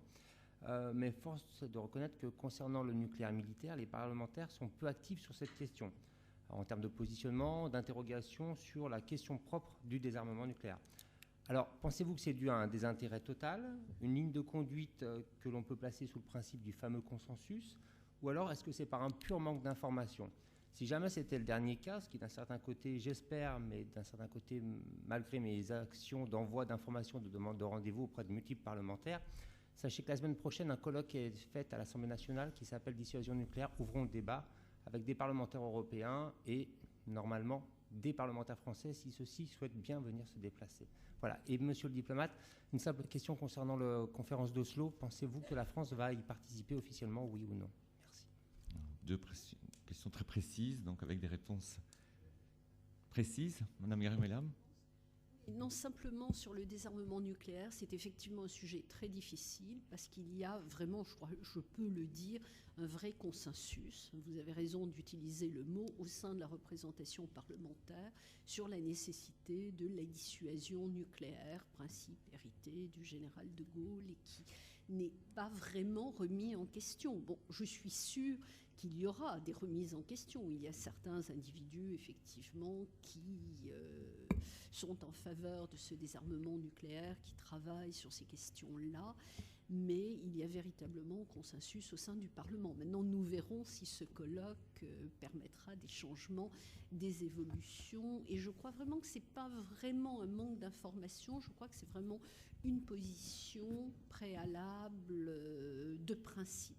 S9: Mais force est de reconnaître que concernant le nucléaire militaire, les parlementaires sont peu actifs sur cette question, en termes de positionnement, d'interrogation sur la question propre du désarmement nucléaire. Alors, pensez-vous que c'est dû à un désintérêt total, une ligne de conduite que l'on peut placer sous le principe du fameux consensus, ou alors est-ce que c'est par un pur manque d'information? Si jamais c'était le dernier cas, ce qui d'un certain côté, j'espère, mais d'un certain côté, malgré mes actions d'envoi d'informations, de demande de rendez-vous auprès de multiples parlementaires, sachez que la semaine prochaine, un colloque est fait à l'Assemblée nationale qui s'appelle Dissuasion nucléaire, ouvrons le débat, avec des parlementaires européens et, normalement, des parlementaires français, si ceux-ci souhaitent bien venir se déplacer. Voilà. Et monsieur le diplomate, une simple question concernant la conférence d'Oslo. Pensez-vous que la France va y participer officiellement, oui ou non? Merci.
S2: Deux questions très précises, donc avec des réponses précises. Madame Garriou-Mallam.
S3: Non, simplement sur le désarmement nucléaire, c'est effectivement un sujet très difficile parce qu'il y a vraiment, je crois, je peux le dire, un vrai consensus. Vous avez raison d'utiliser le mot au sein de la représentation parlementaire sur la nécessité de la dissuasion nucléaire, principe hérité du général de Gaulle et qui n'est pas vraiment remis en question. Bon, je suis sûre qu'il y aura des remises en question. Il y a certains individus, effectivement, qui sont en faveur de ce désarmement nucléaire, qui travaillent sur ces questions-là, mais il y a véritablement consensus au sein du Parlement. Maintenant, nous verrons si ce colloque permettra des changements, des évolutions, et je crois vraiment que ce n'est pas vraiment un manque d'information, je crois que c'est vraiment une position préalable de principe.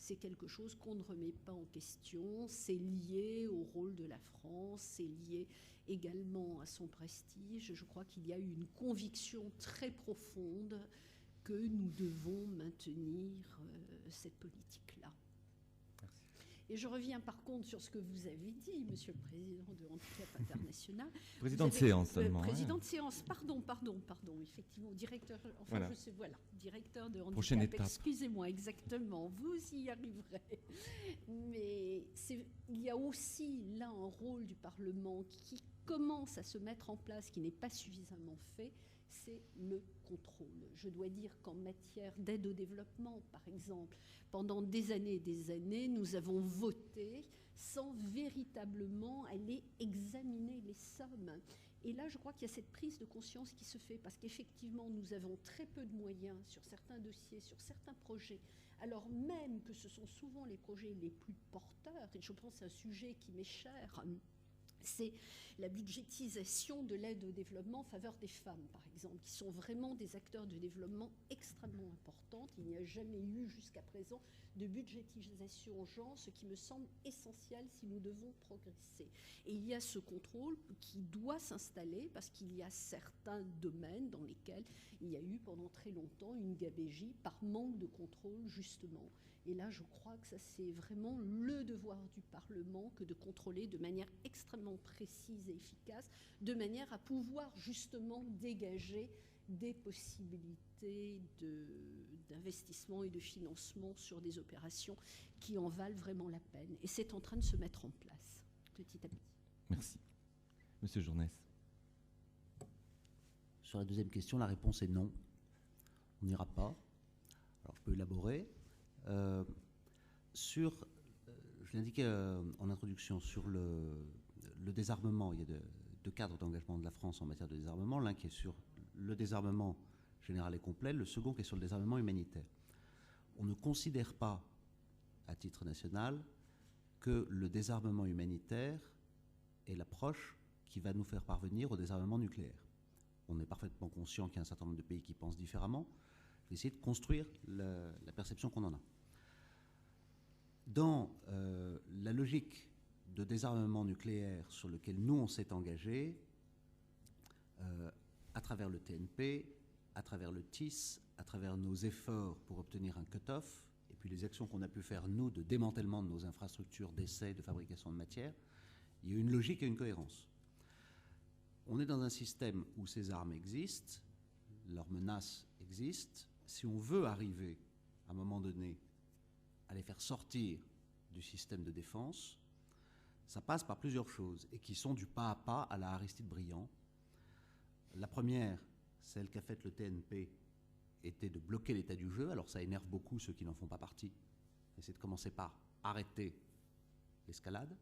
S3: c'est quelque chose qu'on ne remet pas en question. C'est lié au rôle de la France, c'est lié également à son prestige. Je crois qu'il y a une conviction très profonde que nous devons maintenir cette politique-là. Et je reviens par contre sur ce que vous avez dit, Monsieur le Président de Handicap International.
S2: Président de séance seulement.
S3: Président de séance, pardon, effectivement, directeur, enfin voilà. Directeur de Handicap.
S2: Prochaine étape.
S3: Excusez-moi, exactement, vous y arriverez. Mais il y a aussi là un rôle du Parlement qui commence à se mettre en place, qui n'est pas suffisamment fait, c'est le contrôle. Je dois dire qu'en matière d'aide au développement, par exemple, pendant des années et des années, nous avons voté sans véritablement aller examiner les sommes. Et là, je crois qu'il y a cette prise de conscience qui se fait, parce qu'effectivement, nous avons très peu de moyens sur certains dossiers, sur certains projets, alors même que ce sont souvent les projets les plus porteurs, et je pense à un sujet qui m'est cher, c'est la budgétisation de l'aide au développement en faveur des femmes, par exemple, qui sont vraiment des acteurs de développement extrêmement importants. Il n'y a jamais eu jusqu'à présent de budgétisation genre, ce qui me semble essentiel si nous devons progresser. Et il y a ce contrôle qui doit s'installer parce qu'il y a certains domaines dans lesquels il y a eu pendant très longtemps une gabegie par manque de contrôle, justement. Et là, je crois que ça, c'est vraiment le devoir du Parlement que de contrôler de manière extrêmement précise et efficace, de manière à pouvoir justement dégager des possibilités d'investissement et de financement sur des opérations qui en valent vraiment la peine. Et c'est en train de se mettre en place, petit à petit.
S2: Merci. Monsieur Journès.
S4: Sur la deuxième question, la réponse est non. On n'ira pas. Alors, je peux élaborer. Je l'indiquais en introduction, sur le désarmement, il y a deux cadres d'engagement de la France en matière de désarmement, l'un qui est sur le désarmement général et complet, le second qui est sur le désarmement humanitaire. On ne considère pas, à titre national, que le désarmement humanitaire est l'approche qui va nous faire parvenir au désarmement nucléaire. On est parfaitement conscient qu'il y a un certain nombre de pays qui pensent différemment. Je vais essayer de construire la perception qu'on en a. Dans la logique de désarmement nucléaire sur lequel nous, on s'est engagé, à travers le TNP, à travers le TIS, à travers nos efforts pour obtenir un cut-off, et puis les actions qu'on a pu faire, nous, de démantèlement de nos infrastructures d'essai, de fabrication de matières, il y a une logique et une cohérence. On est dans un système où ces armes existent, leurs menaces existent. Si on veut arriver, à un moment donné, à les faire sortir du système de défense, ça passe par plusieurs choses, et qui sont du pas à pas à la Aristide Briand. La première, celle qu'a faite le TNP, était de bloquer l'état du jeu. Alors ça énerve beaucoup ceux qui n'en font pas partie. C'est de commencer par arrêter l'escalade.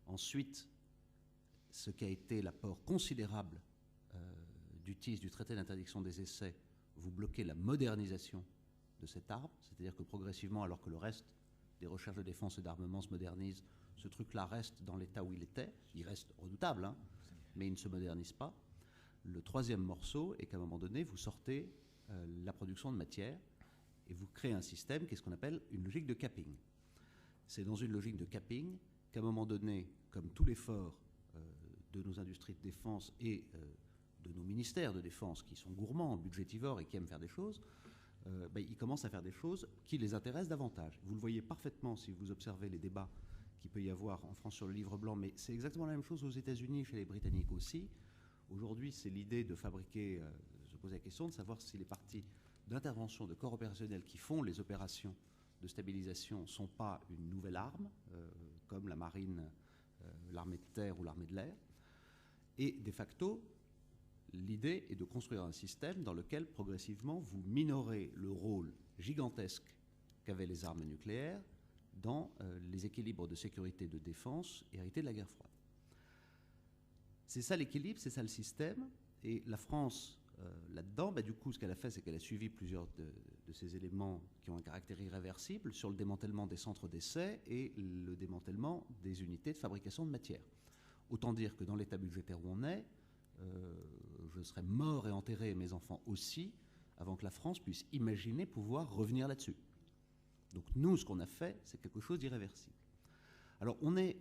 S4: Ensuite, ce qui a été l'apport considérable du TIS, du traité d'interdiction des essais, vous bloquez la modernisation de cette arme, c'est-à-dire que progressivement, alors que le reste des recherches de défense et d'armement se modernise, ce truc-là reste dans l'état où il était. Il reste redoutable, hein, mais il ne se modernise pas. Le troisième morceau est qu'à un moment donné, vous sortez la production de matière et vous créez un système qui est ce qu'on appelle une logique de capping. C'est dans une logique de capping qu'à un moment donné, comme tout l'effort de nos industries de défense et de nos ministères de défense qui sont gourmands, budgétivores et qui aiment faire des choses, ils commencent à faire des choses qui les intéressent davantage. Vous le voyez parfaitement si vous observez les débats qu'il peut y avoir en France sur le livre blanc, mais c'est exactement la même chose aux États-Unis, chez les Britanniques aussi. Aujourd'hui, c'est l'idée de fabriquer, se poser la question de savoir si les parties d'intervention, de corps opérationnels qui font les opérations de stabilisation ne sont pas une nouvelle arme, comme la marine, l'armée de terre ou l'armée de l'air. Et de facto, l'idée est de construire un système dans lequel, progressivement, vous minorez le rôle gigantesque qu'avaient les armes nucléaires dans les équilibres de sécurité et de défense hérités de la guerre froide. C'est ça l'équilibre, c'est ça le système. Et la France, là-dedans, du coup, ce qu'elle a fait, c'est qu'elle a suivi plusieurs de ces éléments qui ont un caractère irréversible sur le démantèlement des centres d'essai et le démantèlement des unités de fabrication de matière. Autant dire que dans l'état budgétaire où on est, je serais mort et enterré, mes enfants aussi, avant que la France puisse imaginer pouvoir revenir là-dessus. Donc nous, ce qu'on a fait, c'est quelque chose d'irréversible. Alors on est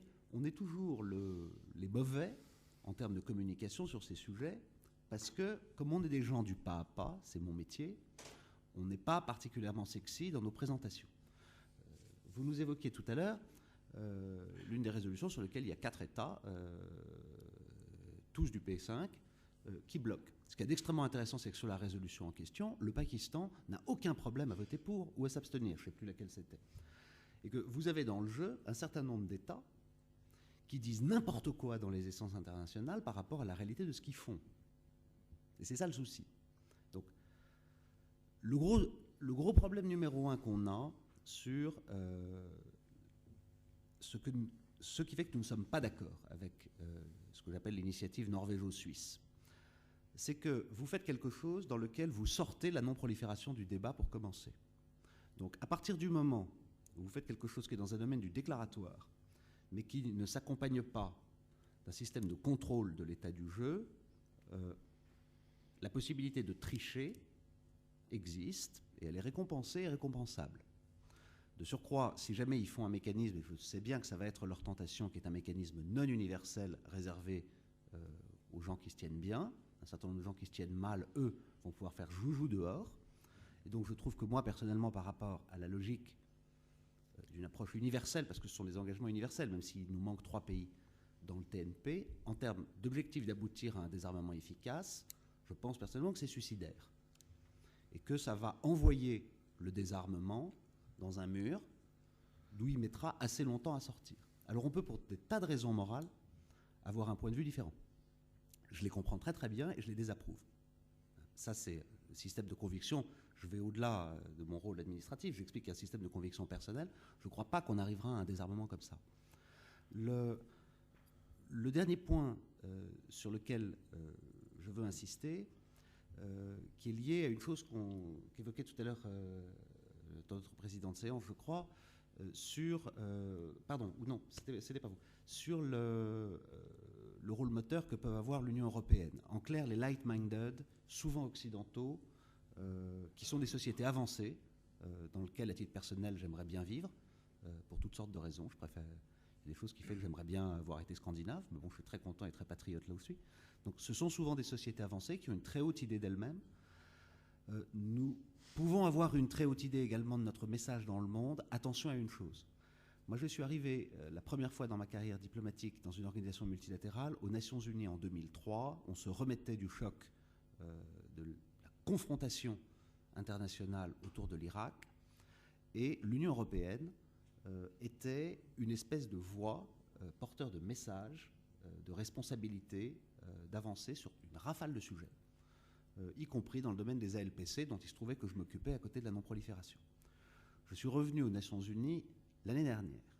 S4: toujours les mauvais en termes de communication sur ces sujets, parce que comme on est des gens du pas à pas, c'est mon métier, on n'est pas particulièrement sexy dans nos présentations. Vous nous évoquiez tout à l'heure l'une des résolutions sur lesquelles il y a 4 États, tous du P5, qui bloquent. Ce qui est d'extrêmement intéressant, c'est que sur la résolution en question, le Pakistan n'a aucun problème à voter pour ou à s'abstenir, je ne sais plus laquelle c'était. Et que vous avez dans le jeu un certain nombre d'États qui disent n'importe quoi dans les essences internationales par rapport à la réalité de ce qu'ils font. Et c'est ça le souci. Donc, le gros problème numéro 1 qu'on a sur ce qui fait que nous ne sommes pas d'accord avec ce que j'appelle l'initiative norvégo-suisse, c'est que vous faites quelque chose dans lequel vous sortez la non-prolifération du débat pour commencer. Donc, à partir du moment où vous faites quelque chose qui est dans un domaine du déclaratoire, mais qui ne s'accompagne pas d'un système de contrôle de l'état du jeu, la possibilité de tricher existe et elle est récompensée et récompensable. De surcroît, si jamais ils font un mécanisme, et je sais bien que ça va être leur tentation, qui est un mécanisme non universel réservé aux gens qui se tiennent bien, un certain nombre de gens qui se tiennent mal, eux, vont pouvoir faire joujou dehors. Et donc je trouve que moi, personnellement, par rapport à la logique d'une approche universelle, parce que ce sont des engagements universels, même s'il nous manque 3 pays dans le TNP, en termes d'objectif d'aboutir à un désarmement efficace, je pense personnellement que c'est suicidaire. Et que ça va envoyer le désarmement dans un mur d'où il mettra assez longtemps à sortir. Alors on peut, pour des tas de raisons morales, avoir un point de vue différent. Je les comprends très très bien et je les désapprouve. Ça, c'est le système de conviction. Je vais au-delà de mon rôle administratif. J'explique qu'il y a un système de conviction personnelle. Je ne crois pas qu'on arrivera à un désarmement comme ça. Le dernier point sur lequel je veux insister, qui est lié à une chose qu'évoquait tout à l'heure notre président de séance, je crois, sur... pardon, ou non, c'était pas vous. Sur le rôle moteur que peuvent avoir l'Union européenne. En clair, les light-minded, souvent occidentaux, qui sont des sociétés avancées, dans lesquelles, à titre personnel, j'aimerais bien vivre, pour toutes sortes de raisons. Je préfère... Il y a des choses qui font que j'aimerais bien avoir été scandinave, mais bon, je suis très content et très patriote là où je suis. Donc ce sont souvent des sociétés avancées qui ont une très haute idée d'elles-mêmes. Nous pouvons avoir une très haute idée également de notre message dans le monde. Attention à une chose. Moi, je suis arrivé la première fois dans ma carrière diplomatique dans une organisation multilatérale aux Nations Unies en 2003. On se remettait du choc de la confrontation internationale autour de l'Irak. Et l'Union européenne était une espèce de voix porteur de messages, de responsabilité, d'avancer sur une rafale de sujets, y compris dans le domaine des ALPC, dont il se trouvait que je m'occupais à côté de la non-prolifération. Je suis revenu aux Nations Unies l'année dernière,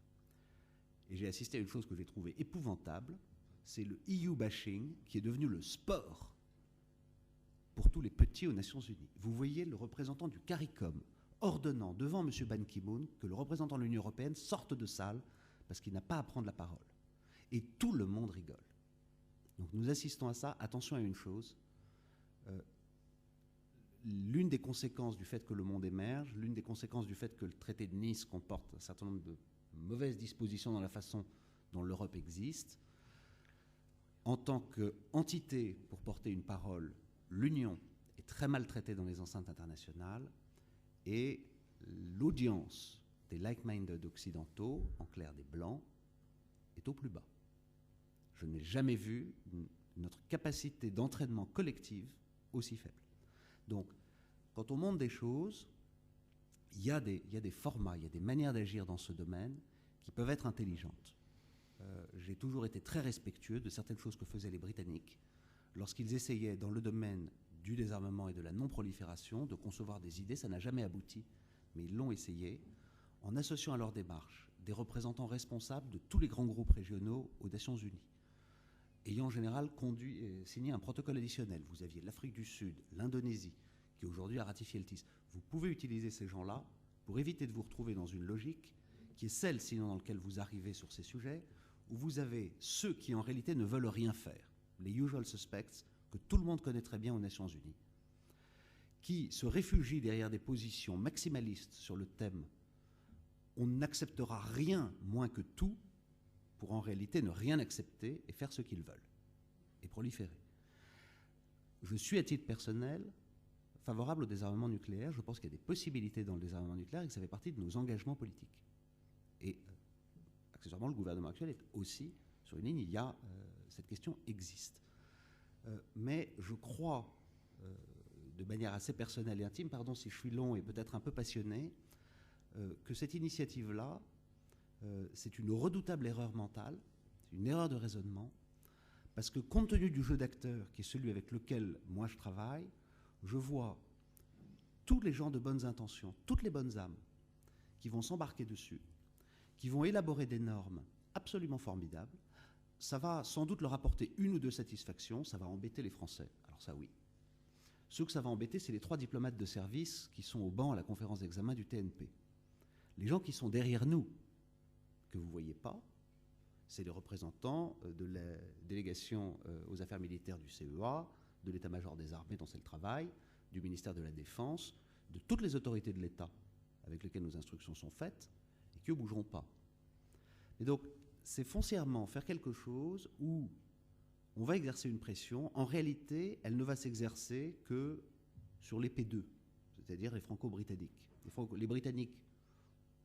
S4: et j'ai assisté à une chose que j'ai trouvée épouvantable, c'est le EU bashing qui est devenu le sport pour tous les petits aux Nations Unies. Vous voyez le représentant du CARICOM ordonnant devant M. Ban Ki-moon que le représentant de l'Union européenne sorte de salle parce qu'il n'a pas à prendre la parole. Et tout le monde rigole. Donc nous assistons à ça. Attention à une chose. L'une des conséquences du fait que le monde émerge, l'une des conséquences du fait que le traité de Nice comporte un certain nombre de mauvaises dispositions dans la façon dont l'Europe existe, en tant qu'entité pour porter une parole, l'Union est très mal traitée dans les enceintes internationales et l'audience des like-minded occidentaux, en clair des Blancs, est au plus bas. Je n'ai jamais vu notre capacité d'entraînement collective aussi faible. Donc, quand on monte des choses, il y a des formats, il y a des manières d'agir dans ce domaine qui peuvent être intelligentes. J'ai toujours été très respectueux de certaines choses que faisaient les Britanniques lorsqu'ils essayaient, dans le domaine du désarmement et de la non-prolifération, de concevoir des idées. Ça n'a jamais abouti, mais ils l'ont essayé, en associant à leur démarche des représentants responsables de tous les grands groupes régionaux aux Nations Unies, ayant en général signé un protocole additionnel. Vous aviez l'Afrique du Sud, l'Indonésie, qui aujourd'hui a ratifié le TIS. Vous pouvez utiliser ces gens-là pour éviter de vous retrouver dans une logique qui est celle, sinon, dans laquelle vous arrivez sur ces sujets, où vous avez ceux qui, en réalité, ne veulent rien faire, les usual suspects, que tout le monde connaît très bien aux Nations Unies, qui se réfugient derrière des positions maximalistes sur le thème on n'acceptera rien moins que tout pour en réalité ne rien accepter et faire ce qu'ils veulent et proliférer. Je suis à titre personnel favorable au désarmement nucléaire. Je pense qu'il y a des possibilités dans le désarmement nucléaire et que ça fait partie de nos engagements politiques. Et accessoirement, le gouvernement actuel est aussi sur une ligne. Il y a cette question existe. Mais je crois, de manière assez personnelle et intime, pardon si je suis long et peut-être un peu passionné, que cette initiative-là, c'est une redoutable erreur mentale, c'est une erreur de raisonnement, parce que compte tenu du jeu d'acteurs qui est celui avec lequel moi je travaille, je vois tous les gens de bonnes intentions, toutes les bonnes âmes qui vont s'embarquer dessus, qui vont élaborer des normes absolument formidables. Ça va sans doute leur apporter une ou deux satisfactions, ça va embêter les Français, alors ça oui. Ceux que ça va embêter, c'est les 3 diplomates de service qui sont au banc à la conférence d'examen du TNP. Les gens qui sont derrière nous, que vous ne voyez pas, c'est les représentants de la délégation aux affaires militaires du CEA, de l'état-major des armées dont c'est le travail, du ministère de la Défense, de toutes les autorités de l'État avec lesquelles nos instructions sont faites et qui ne bougeront pas. Et donc, c'est foncièrement faire quelque chose où on va exercer une pression. En réalité, elle ne va s'exercer que sur les P2, c'est-à-dire les franco-britanniques. Les Britanniques,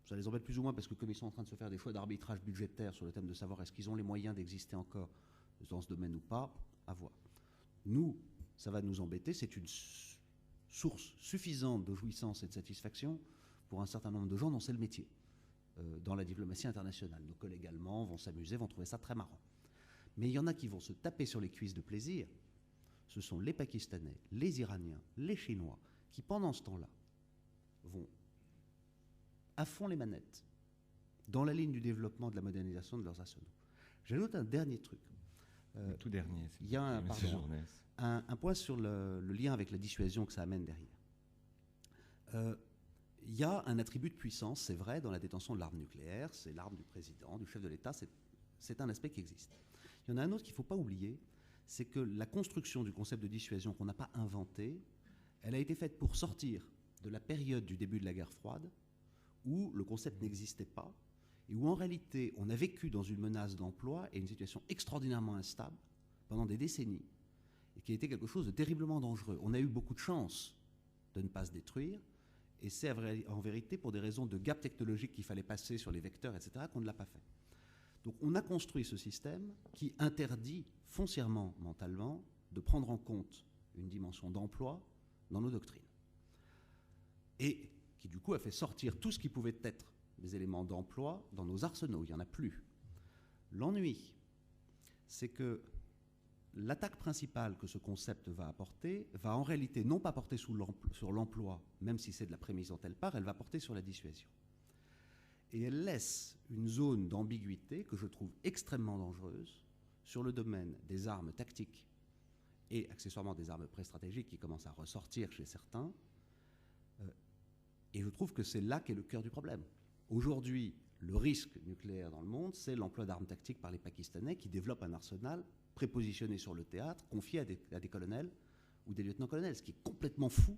S4: ça les embête plus ou moins parce que comme ils sont en train de se faire des choix d'arbitrage budgétaire sur le thème de savoir est-ce qu'ils ont les moyens d'exister encore dans ce domaine ou pas, à voir. Nous, ça va nous embêter, c'est une source suffisante de jouissance et de satisfaction pour un certain nombre de gens dont c'est le métier dans la diplomatie internationale. Nos collègues allemands vont s'amuser, vont trouver ça très marrant. Mais il y en a qui vont se taper sur les cuisses de plaisir. Ce sont les Pakistanais, les Iraniens, les Chinois, qui pendant ce temps-là vont à fond les manettes dans la ligne du développement de la modernisation de leurs arsenaux. J'ajoute un dernier truc.
S2: Tout dernier.
S4: Il y a un point sur le lien avec la dissuasion que ça amène derrière. Il y a un attribut de puissance, c'est vrai, dans la détention de l'arme nucléaire, c'est l'arme du président, du chef de l'État, c'est un aspect qui existe. Il y en a un autre qu'il ne faut pas oublier, c'est que la construction du concept de dissuasion qu'on n'a pas inventé, elle a été faite pour sortir de la période du début de la guerre froide, où le concept n'existait pas, et où en réalité on a vécu dans une menace d'emploi et une situation extraordinairement instable pendant des décennies, et qui a été quelque chose de terriblement dangereux. On a eu beaucoup de chance de ne pas se détruire, et c'est en vérité pour des raisons de gap technologique qu'il fallait passer sur les vecteurs, etc., qu'on ne l'a pas fait. Donc on a construit ce système qui interdit foncièrement, mentalement, de prendre en compte une dimension d'emploi dans nos doctrines. Et qui du coup a fait sortir tout ce qui pouvait être des éléments d'emploi dans nos arsenaux. Il n'y en a plus. L'ennui, c'est que l'attaque principale que ce concept va apporter va en réalité non pas porter sur l'emploi, même si c'est de la prémisse dont elle part, elle va porter sur la dissuasion. Et elle laisse une zone d'ambiguïté que je trouve extrêmement dangereuse sur le domaine des armes tactiques et accessoirement des armes pré-stratégiques qui commencent à ressortir chez certains. Et je trouve que c'est là qu'est le cœur du problème. Aujourd'hui, le risque nucléaire dans le monde, c'est l'emploi d'armes tactiques par les Pakistanais qui développent un arsenal prépositionné sur le théâtre, confié à des colonels ou des lieutenants-colonels, ce qui est complètement fou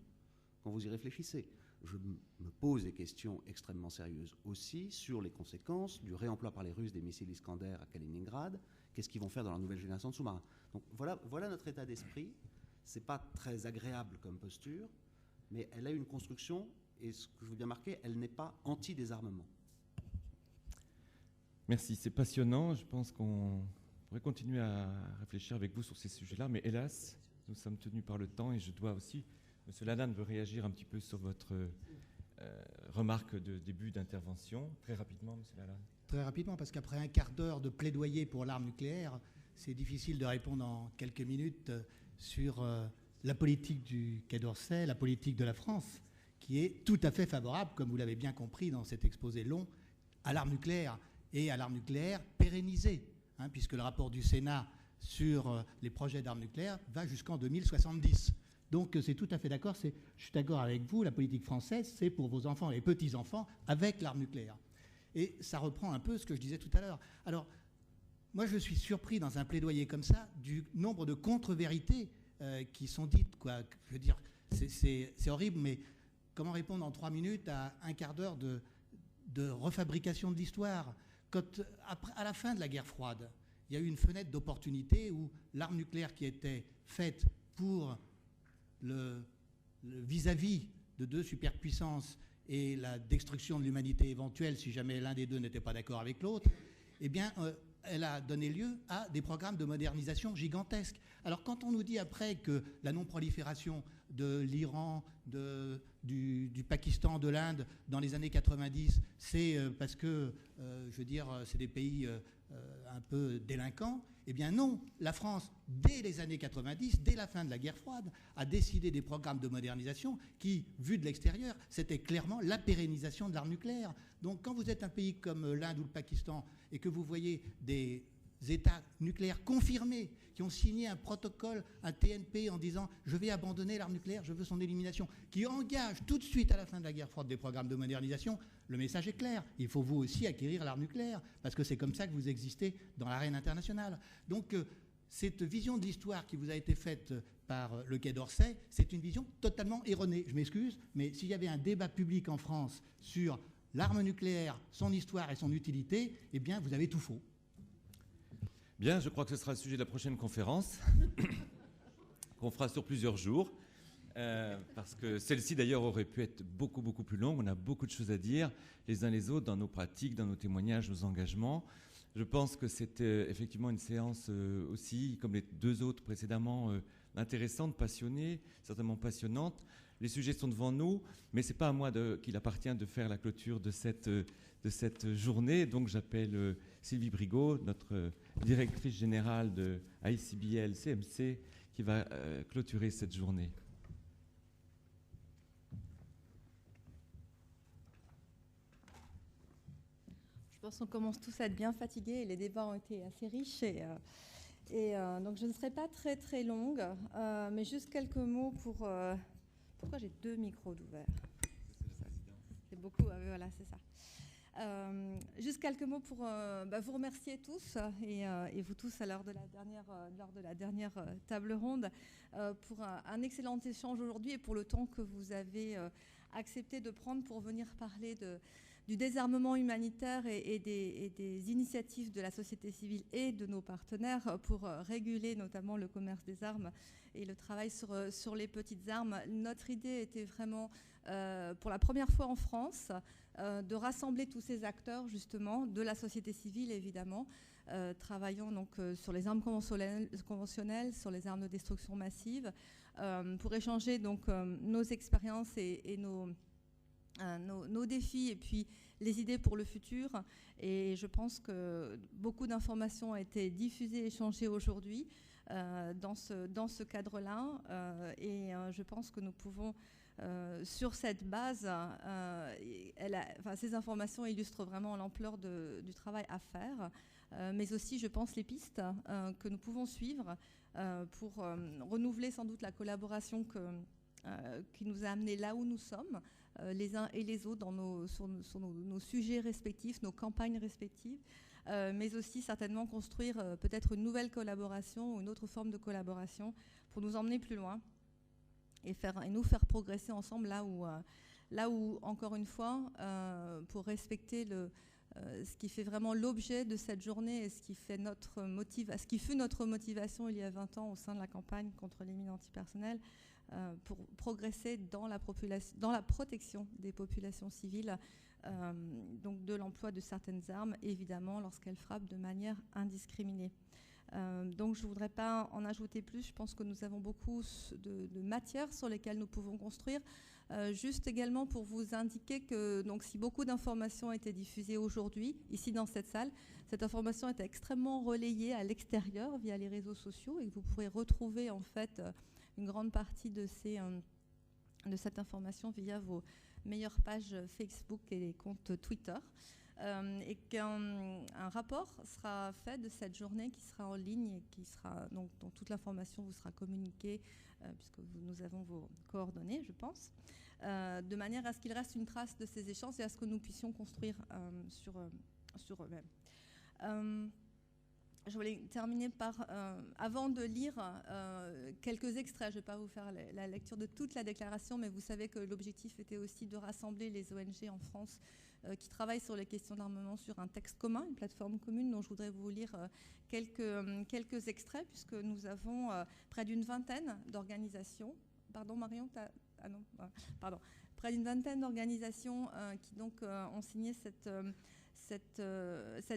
S4: quand vous y réfléchissez. Je me pose des questions extrêmement sérieuses aussi sur les conséquences du réemploi par les Russes des missiles Iskander à Kaliningrad. Qu'est-ce qu'ils vont faire dans la nouvelle génération de sous-marins? Donc voilà notre état d'esprit. Ce n'est pas très agréable comme posture, mais elle a une construction, et ce que je veux bien marquer, elle n'est pas anti-désarmement.
S2: Merci, c'est passionnant. Je pense qu'on pourrait continuer à réfléchir avec vous sur ces sujets-là, mais hélas, nous sommes tenus par le temps et je dois aussi... Monsieur Lalanne veut réagir un petit peu sur votre remarque de début d'intervention. Très rapidement, Monsieur Lalanne.
S5: Très rapidement, parce qu'après un quart d'heure de plaidoyer pour l'arme nucléaire, c'est difficile de répondre en quelques minutes sur la politique du Quai d'Orsay, la politique de la France, qui est tout à fait favorable, comme vous l'avez bien compris dans cet exposé long, à l'arme nucléaire et à l'arme nucléaire pérennisée, puisque le rapport du Sénat sur les projets d'armes nucléaires va jusqu'en 2070. Donc c'est tout à fait d'accord, je suis d'accord avec vous, la politique française, c'est pour vos enfants et petits-enfants avec l'arme nucléaire. Et ça reprend un peu ce que je disais tout à l'heure. Alors, moi je suis surpris dans un plaidoyer comme ça du nombre de contre-vérités qui sont dites, quoi. Je veux dire, c'est horrible, mais comment répondre en 3 minutes à un quart d'heure de refabrication de l'histoire. À la fin de la guerre froide, il y a eu une fenêtre d'opportunité où l'arme nucléaire qui était faite pour le vis-à-vis de deux superpuissances et la destruction de l'humanité éventuelle si jamais l'un des deux n'était pas d'accord avec l'autre, eh bien, elle a donné lieu à des programmes de modernisation gigantesques. Alors quand on nous dit après que la non-prolifération de l'Iran, du Pakistan, de l'Inde dans les années 90, c'est parce que, je veux dire, c'est des pays un peu délinquants, eh bien non, la France, dès les années 90, dès la fin de la guerre froide, a décidé des programmes de modernisation qui, vus de l'extérieur, c'était clairement la pérennisation de l'arme nucléaire. Donc quand vous êtes un pays comme l'Inde ou le Pakistan et que vous voyez des États nucléaires confirmés qui ont signé un protocole, un TNP en disant « je vais abandonner l'arme nucléaire, je veux son élimination », qui engage tout de suite à la fin de la guerre froide des programmes de modernisation, le message est clair. Il faut vous aussi acquérir l'arme nucléaire parce que c'est comme ça que vous existez dans l'arène internationale. Donc cette vision de l'histoire qui vous a été faite par le Quai d'Orsay, c'est une vision totalement erronée. Je m'excuse, mais s'il y avait un débat public en France sur l'arme nucléaire, son histoire et son utilité, eh bien vous avez tout faux.
S2: Bien, je crois que ce sera le sujet de la prochaine conférence, qu'on fera sur plusieurs jours, parce que celle-ci d'ailleurs aurait pu être beaucoup plus longue. On a beaucoup de choses à dire, les uns les autres, dans nos pratiques, dans nos témoignages, nos engagements. Je pense que c'est effectivement une séance aussi, comme les deux autres précédemment, intéressante, passionnée, certainement passionnante. Les sujets sont devant nous, mais ce n'est pas à moi qu'il appartient de faire la clôture de cette journée. Donc j'appelle Sylvie Brigaud, notre directrice générale de ICBL CMC, qui va clôturer cette journée.
S10: Je pense qu'on commence tous à être bien fatigués et les débats ont été assez riches. Donc je ne serai pas très longue, mais juste quelques mots pour... Pourquoi j'ai deux micros d'ouvert? C'est beaucoup, voilà, c'est ça. Juste quelques mots pour vous remercier tous et vous tous lors de la dernière table ronde pour un excellent échange aujourd'hui et pour le temps que vous avez accepté de prendre pour venir parler du désarmement humanitaire et des initiatives de la société civile et de nos partenaires pour réguler notamment le commerce des armes et le travail sur les petites armes. Notre idée était vraiment, pour la première fois en France, de rassembler tous ces acteurs justement de la société civile évidemment, travaillant donc sur les armes conventionnelles, sur les armes de destruction massive, pour échanger donc nos expériences et nos défis et puis les idées pour le futur. Et je pense que beaucoup d'informations ont été diffusées et échangées aujourd'hui dans ce cadre-là. Je pense que nous pouvons, sur cette base, ces informations illustrent vraiment l'ampleur du travail à faire, mais aussi, je pense, les pistes que nous pouvons suivre pour renouveler sans doute la collaboration qui nous a amenés là où nous sommes, les uns et les autres sur nos sujets respectifs, nos campagnes respectives, mais aussi certainement construire peut-être une nouvelle collaboration ou une autre forme de collaboration pour nous emmener plus loin et nous faire progresser ensemble là où encore une fois, pour respecter ce qui fait vraiment l'objet de cette journée et ce qui fut notre motivation il y a 20 ans au sein de la campagne contre les mines antipersonnelles, pour progresser dans la protection des populations civiles, donc de l'emploi de certaines armes, évidemment, lorsqu'elles frappent de manière indiscriminée. Donc je ne voudrais pas en ajouter plus. Je pense que nous avons beaucoup de matières sur lesquelles nous pouvons construire. Juste également pour vous indiquer que donc, si beaucoup d'informations ont été diffusées aujourd'hui, ici dans cette salle, cette information est extrêmement relayée à l'extérieur via les réseaux sociaux et que vous pourrez retrouver en fait une grande partie de cette information via vos meilleures pages Facebook et les comptes Twitter. Et qu'un rapport sera fait de cette journée qui sera en ligne et qui sera, donc, dont toute l'information vous sera communiquée, puisque nous avons vos coordonnées, je pense, de manière à ce qu'il reste une trace de ces échanges et à ce que nous puissions construire sur eux-mêmes. je voulais terminer par, avant de lire quelques extraits, je ne vais pas vous faire la lecture de toute la déclaration, mais vous savez que l'objectif était aussi de rassembler les ONG en France qui travaillent sur les questions d'armement sur un texte commun, une plateforme commune, dont je voudrais vous lire quelques extraits, puisque nous avons près d'une vingtaine d'organisations. Pardon Marion, ah non, pardon. Près d'une vingtaine d'organisations qui donc ont signé cette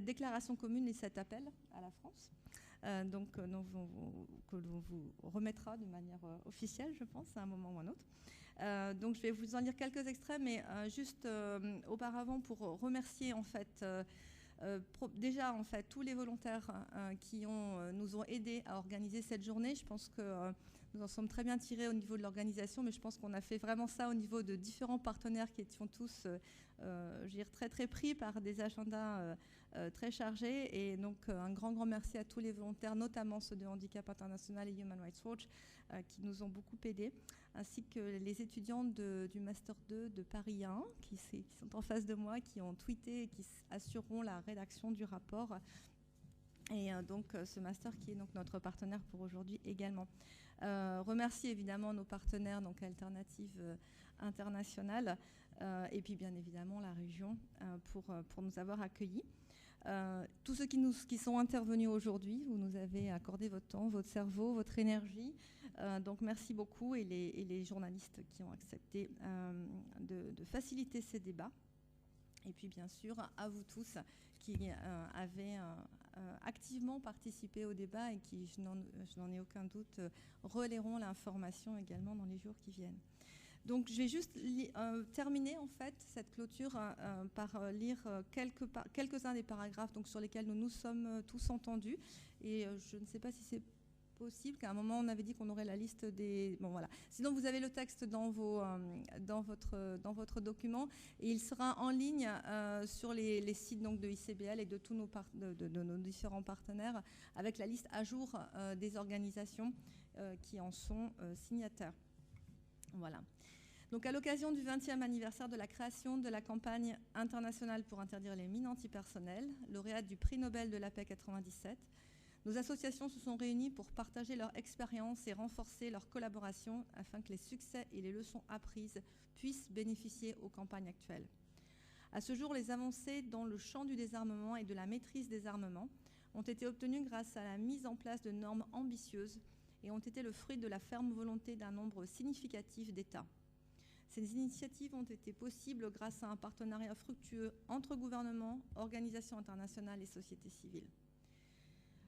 S10: déclaration commune et cet appel à la France, que l'on vous remettra de manière officielle, je pense, à un moment ou à un autre. Donc je vais vous en lire quelques extraits, mais juste auparavant pour remercier en fait déjà en fait tous les volontaires qui nous ont aidés à organiser cette journée. Je pense que nous en sommes très bien tirés au niveau de l'organisation, mais je pense qu'on a fait vraiment ça au niveau de différents partenaires qui étions tous je veux dire, très très pris par des agendas très chargés. Et donc un grand merci à tous les volontaires, notamment ceux de Handicap International et Human Rights Watch, qui nous ont beaucoup aidés, ainsi que les étudiants du Master 2 de Paris 1, qui sont en face de moi, qui ont tweeté et qui assureront la rédaction du rapport. Et donc ce master qui est donc notre partenaire pour aujourd'hui également. Remercie évidemment nos partenaires, donc Alternative Internationale, et puis bien évidemment la région pour nous avoir accueillis. Tous ceux qui sont intervenus aujourd'hui, vous nous avez accordé votre temps, votre cerveau, votre énergie. Donc merci beaucoup, et les journalistes qui ont accepté de faciliter ces débats. Et puis bien sûr à vous tous qui avez activement participé au débat et qui, je n'en ai aucun doute, relaieront l'information également dans les jours qui viennent. Donc je vais juste terminer en fait cette clôture par lire quelques-uns des paragraphes donc, sur lesquels nous nous sommes tous entendus. Et je ne sais pas si c'est possible, qu'à un moment on avait dit qu'on aurait la liste des... Bon voilà. Sinon vous avez le texte dans votre document, et il sera en ligne sur les sites donc, de ICBL et de tous nos différents partenaires, avec la liste à jour des organisations qui en sont signataires. Voilà. Donc à l'occasion du 20e anniversaire de la création de la campagne internationale pour interdire les mines antipersonnelles, lauréate du prix Nobel de la paix 97, nos associations se sont réunies pour partager leur expérience et renforcer leur collaboration afin que les succès et les leçons apprises puissent bénéficier aux campagnes actuelles. À ce jour, les avancées dans le champ du désarmement et de la maîtrise des armements ont été obtenues grâce à la mise en place de normes ambitieuses et ont été le fruit de la ferme volonté d'un nombre significatif d'États. Ces initiatives ont été possibles grâce à un partenariat fructueux entre gouvernements, organisations internationales et sociétés civiles.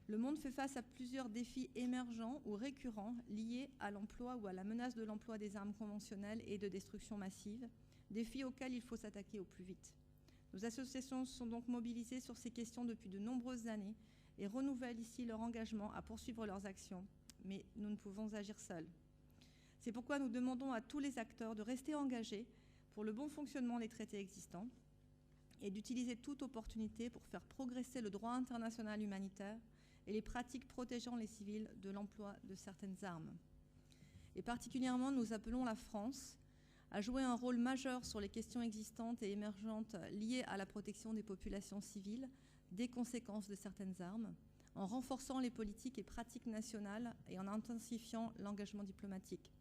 S10: Le monde fait face à plusieurs défis émergents ou récurrents liés à l'emploi ou à la menace de l'emploi des armes conventionnelles et de destruction massive, défis auxquels il faut s'attaquer au plus vite. Nos associations sont donc mobilisées sur ces questions depuis de nombreuses années et renouvellent ici leur engagement à poursuivre leurs actions, mais nous ne pouvons agir seuls. C'est pourquoi nous demandons à tous les acteurs de rester engagés pour le bon fonctionnement des traités existants et d'utiliser toute opportunité pour faire progresser le droit international humanitaire et les pratiques protégeant les civils de l'emploi de certaines armes. Et particulièrement, nous appelons la France à jouer un rôle majeur sur les questions existantes et émergentes liées à la protection des populations civiles, des conséquences de certaines armes, en renforçant les politiques et pratiques nationales et en intensifiant l'engagement diplomatique.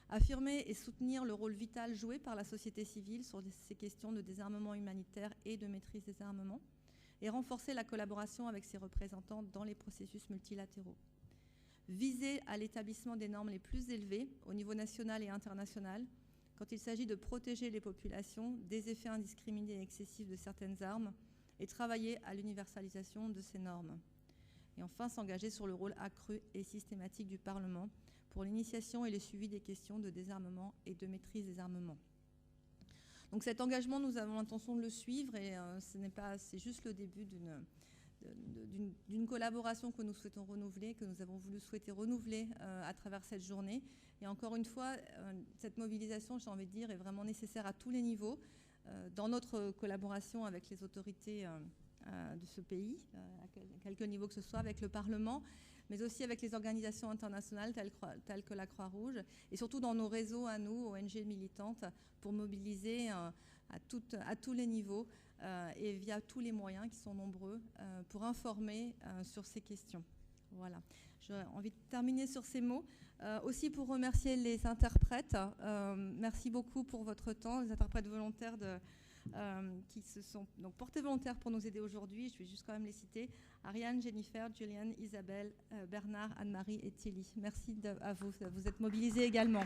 S10: Affirmer et soutenir le rôle vital joué par la société civile sur ces questions de désarmement humanitaire et de maîtrise des armements, et renforcer la collaboration avec ses représentants dans les processus multilatéraux. Viser à l'établissement des normes les plus élevées au niveau national et international quand il s'agit de protéger les populations des effets indiscriminés et excessifs de certaines armes et travailler à l'universalisation de ces normes. Et enfin, s'engager sur le rôle accru et systématique du Parlement pour l'initiation et le suivi des questions de désarmement et de maîtrise des armements. Donc cet engagement, nous avons l'intention de le suivre, et c'est juste le début d'une collaboration que nous souhaitons renouveler, que nous avons voulu souhaiter renouveler à travers cette journée. Et encore une fois, cette mobilisation, j'ai envie de dire, est vraiment nécessaire à tous les niveaux, dans notre collaboration avec les autorités de ce pays, à quelque niveau que ce soit, avec le Parlement, mais aussi avec les organisations internationales telles que la Croix-Rouge, et surtout dans nos réseaux à nous, ONG militantes, pour mobiliser à tous les niveaux et via tous les moyens qui sont nombreux pour informer sur ces questions. Voilà. J'ai envie de terminer sur ces mots. Aussi pour remercier les interprètes. Merci beaucoup pour votre temps, les interprètes volontaires qui se sont donc portés volontaires pour nous aider aujourd'hui. Je vais juste quand même les citer. Ariane, Jennifer, Juliane, Isabelle, Bernard, Anne-Marie et Thierry. Merci à vous. Vous êtes mobilisés également.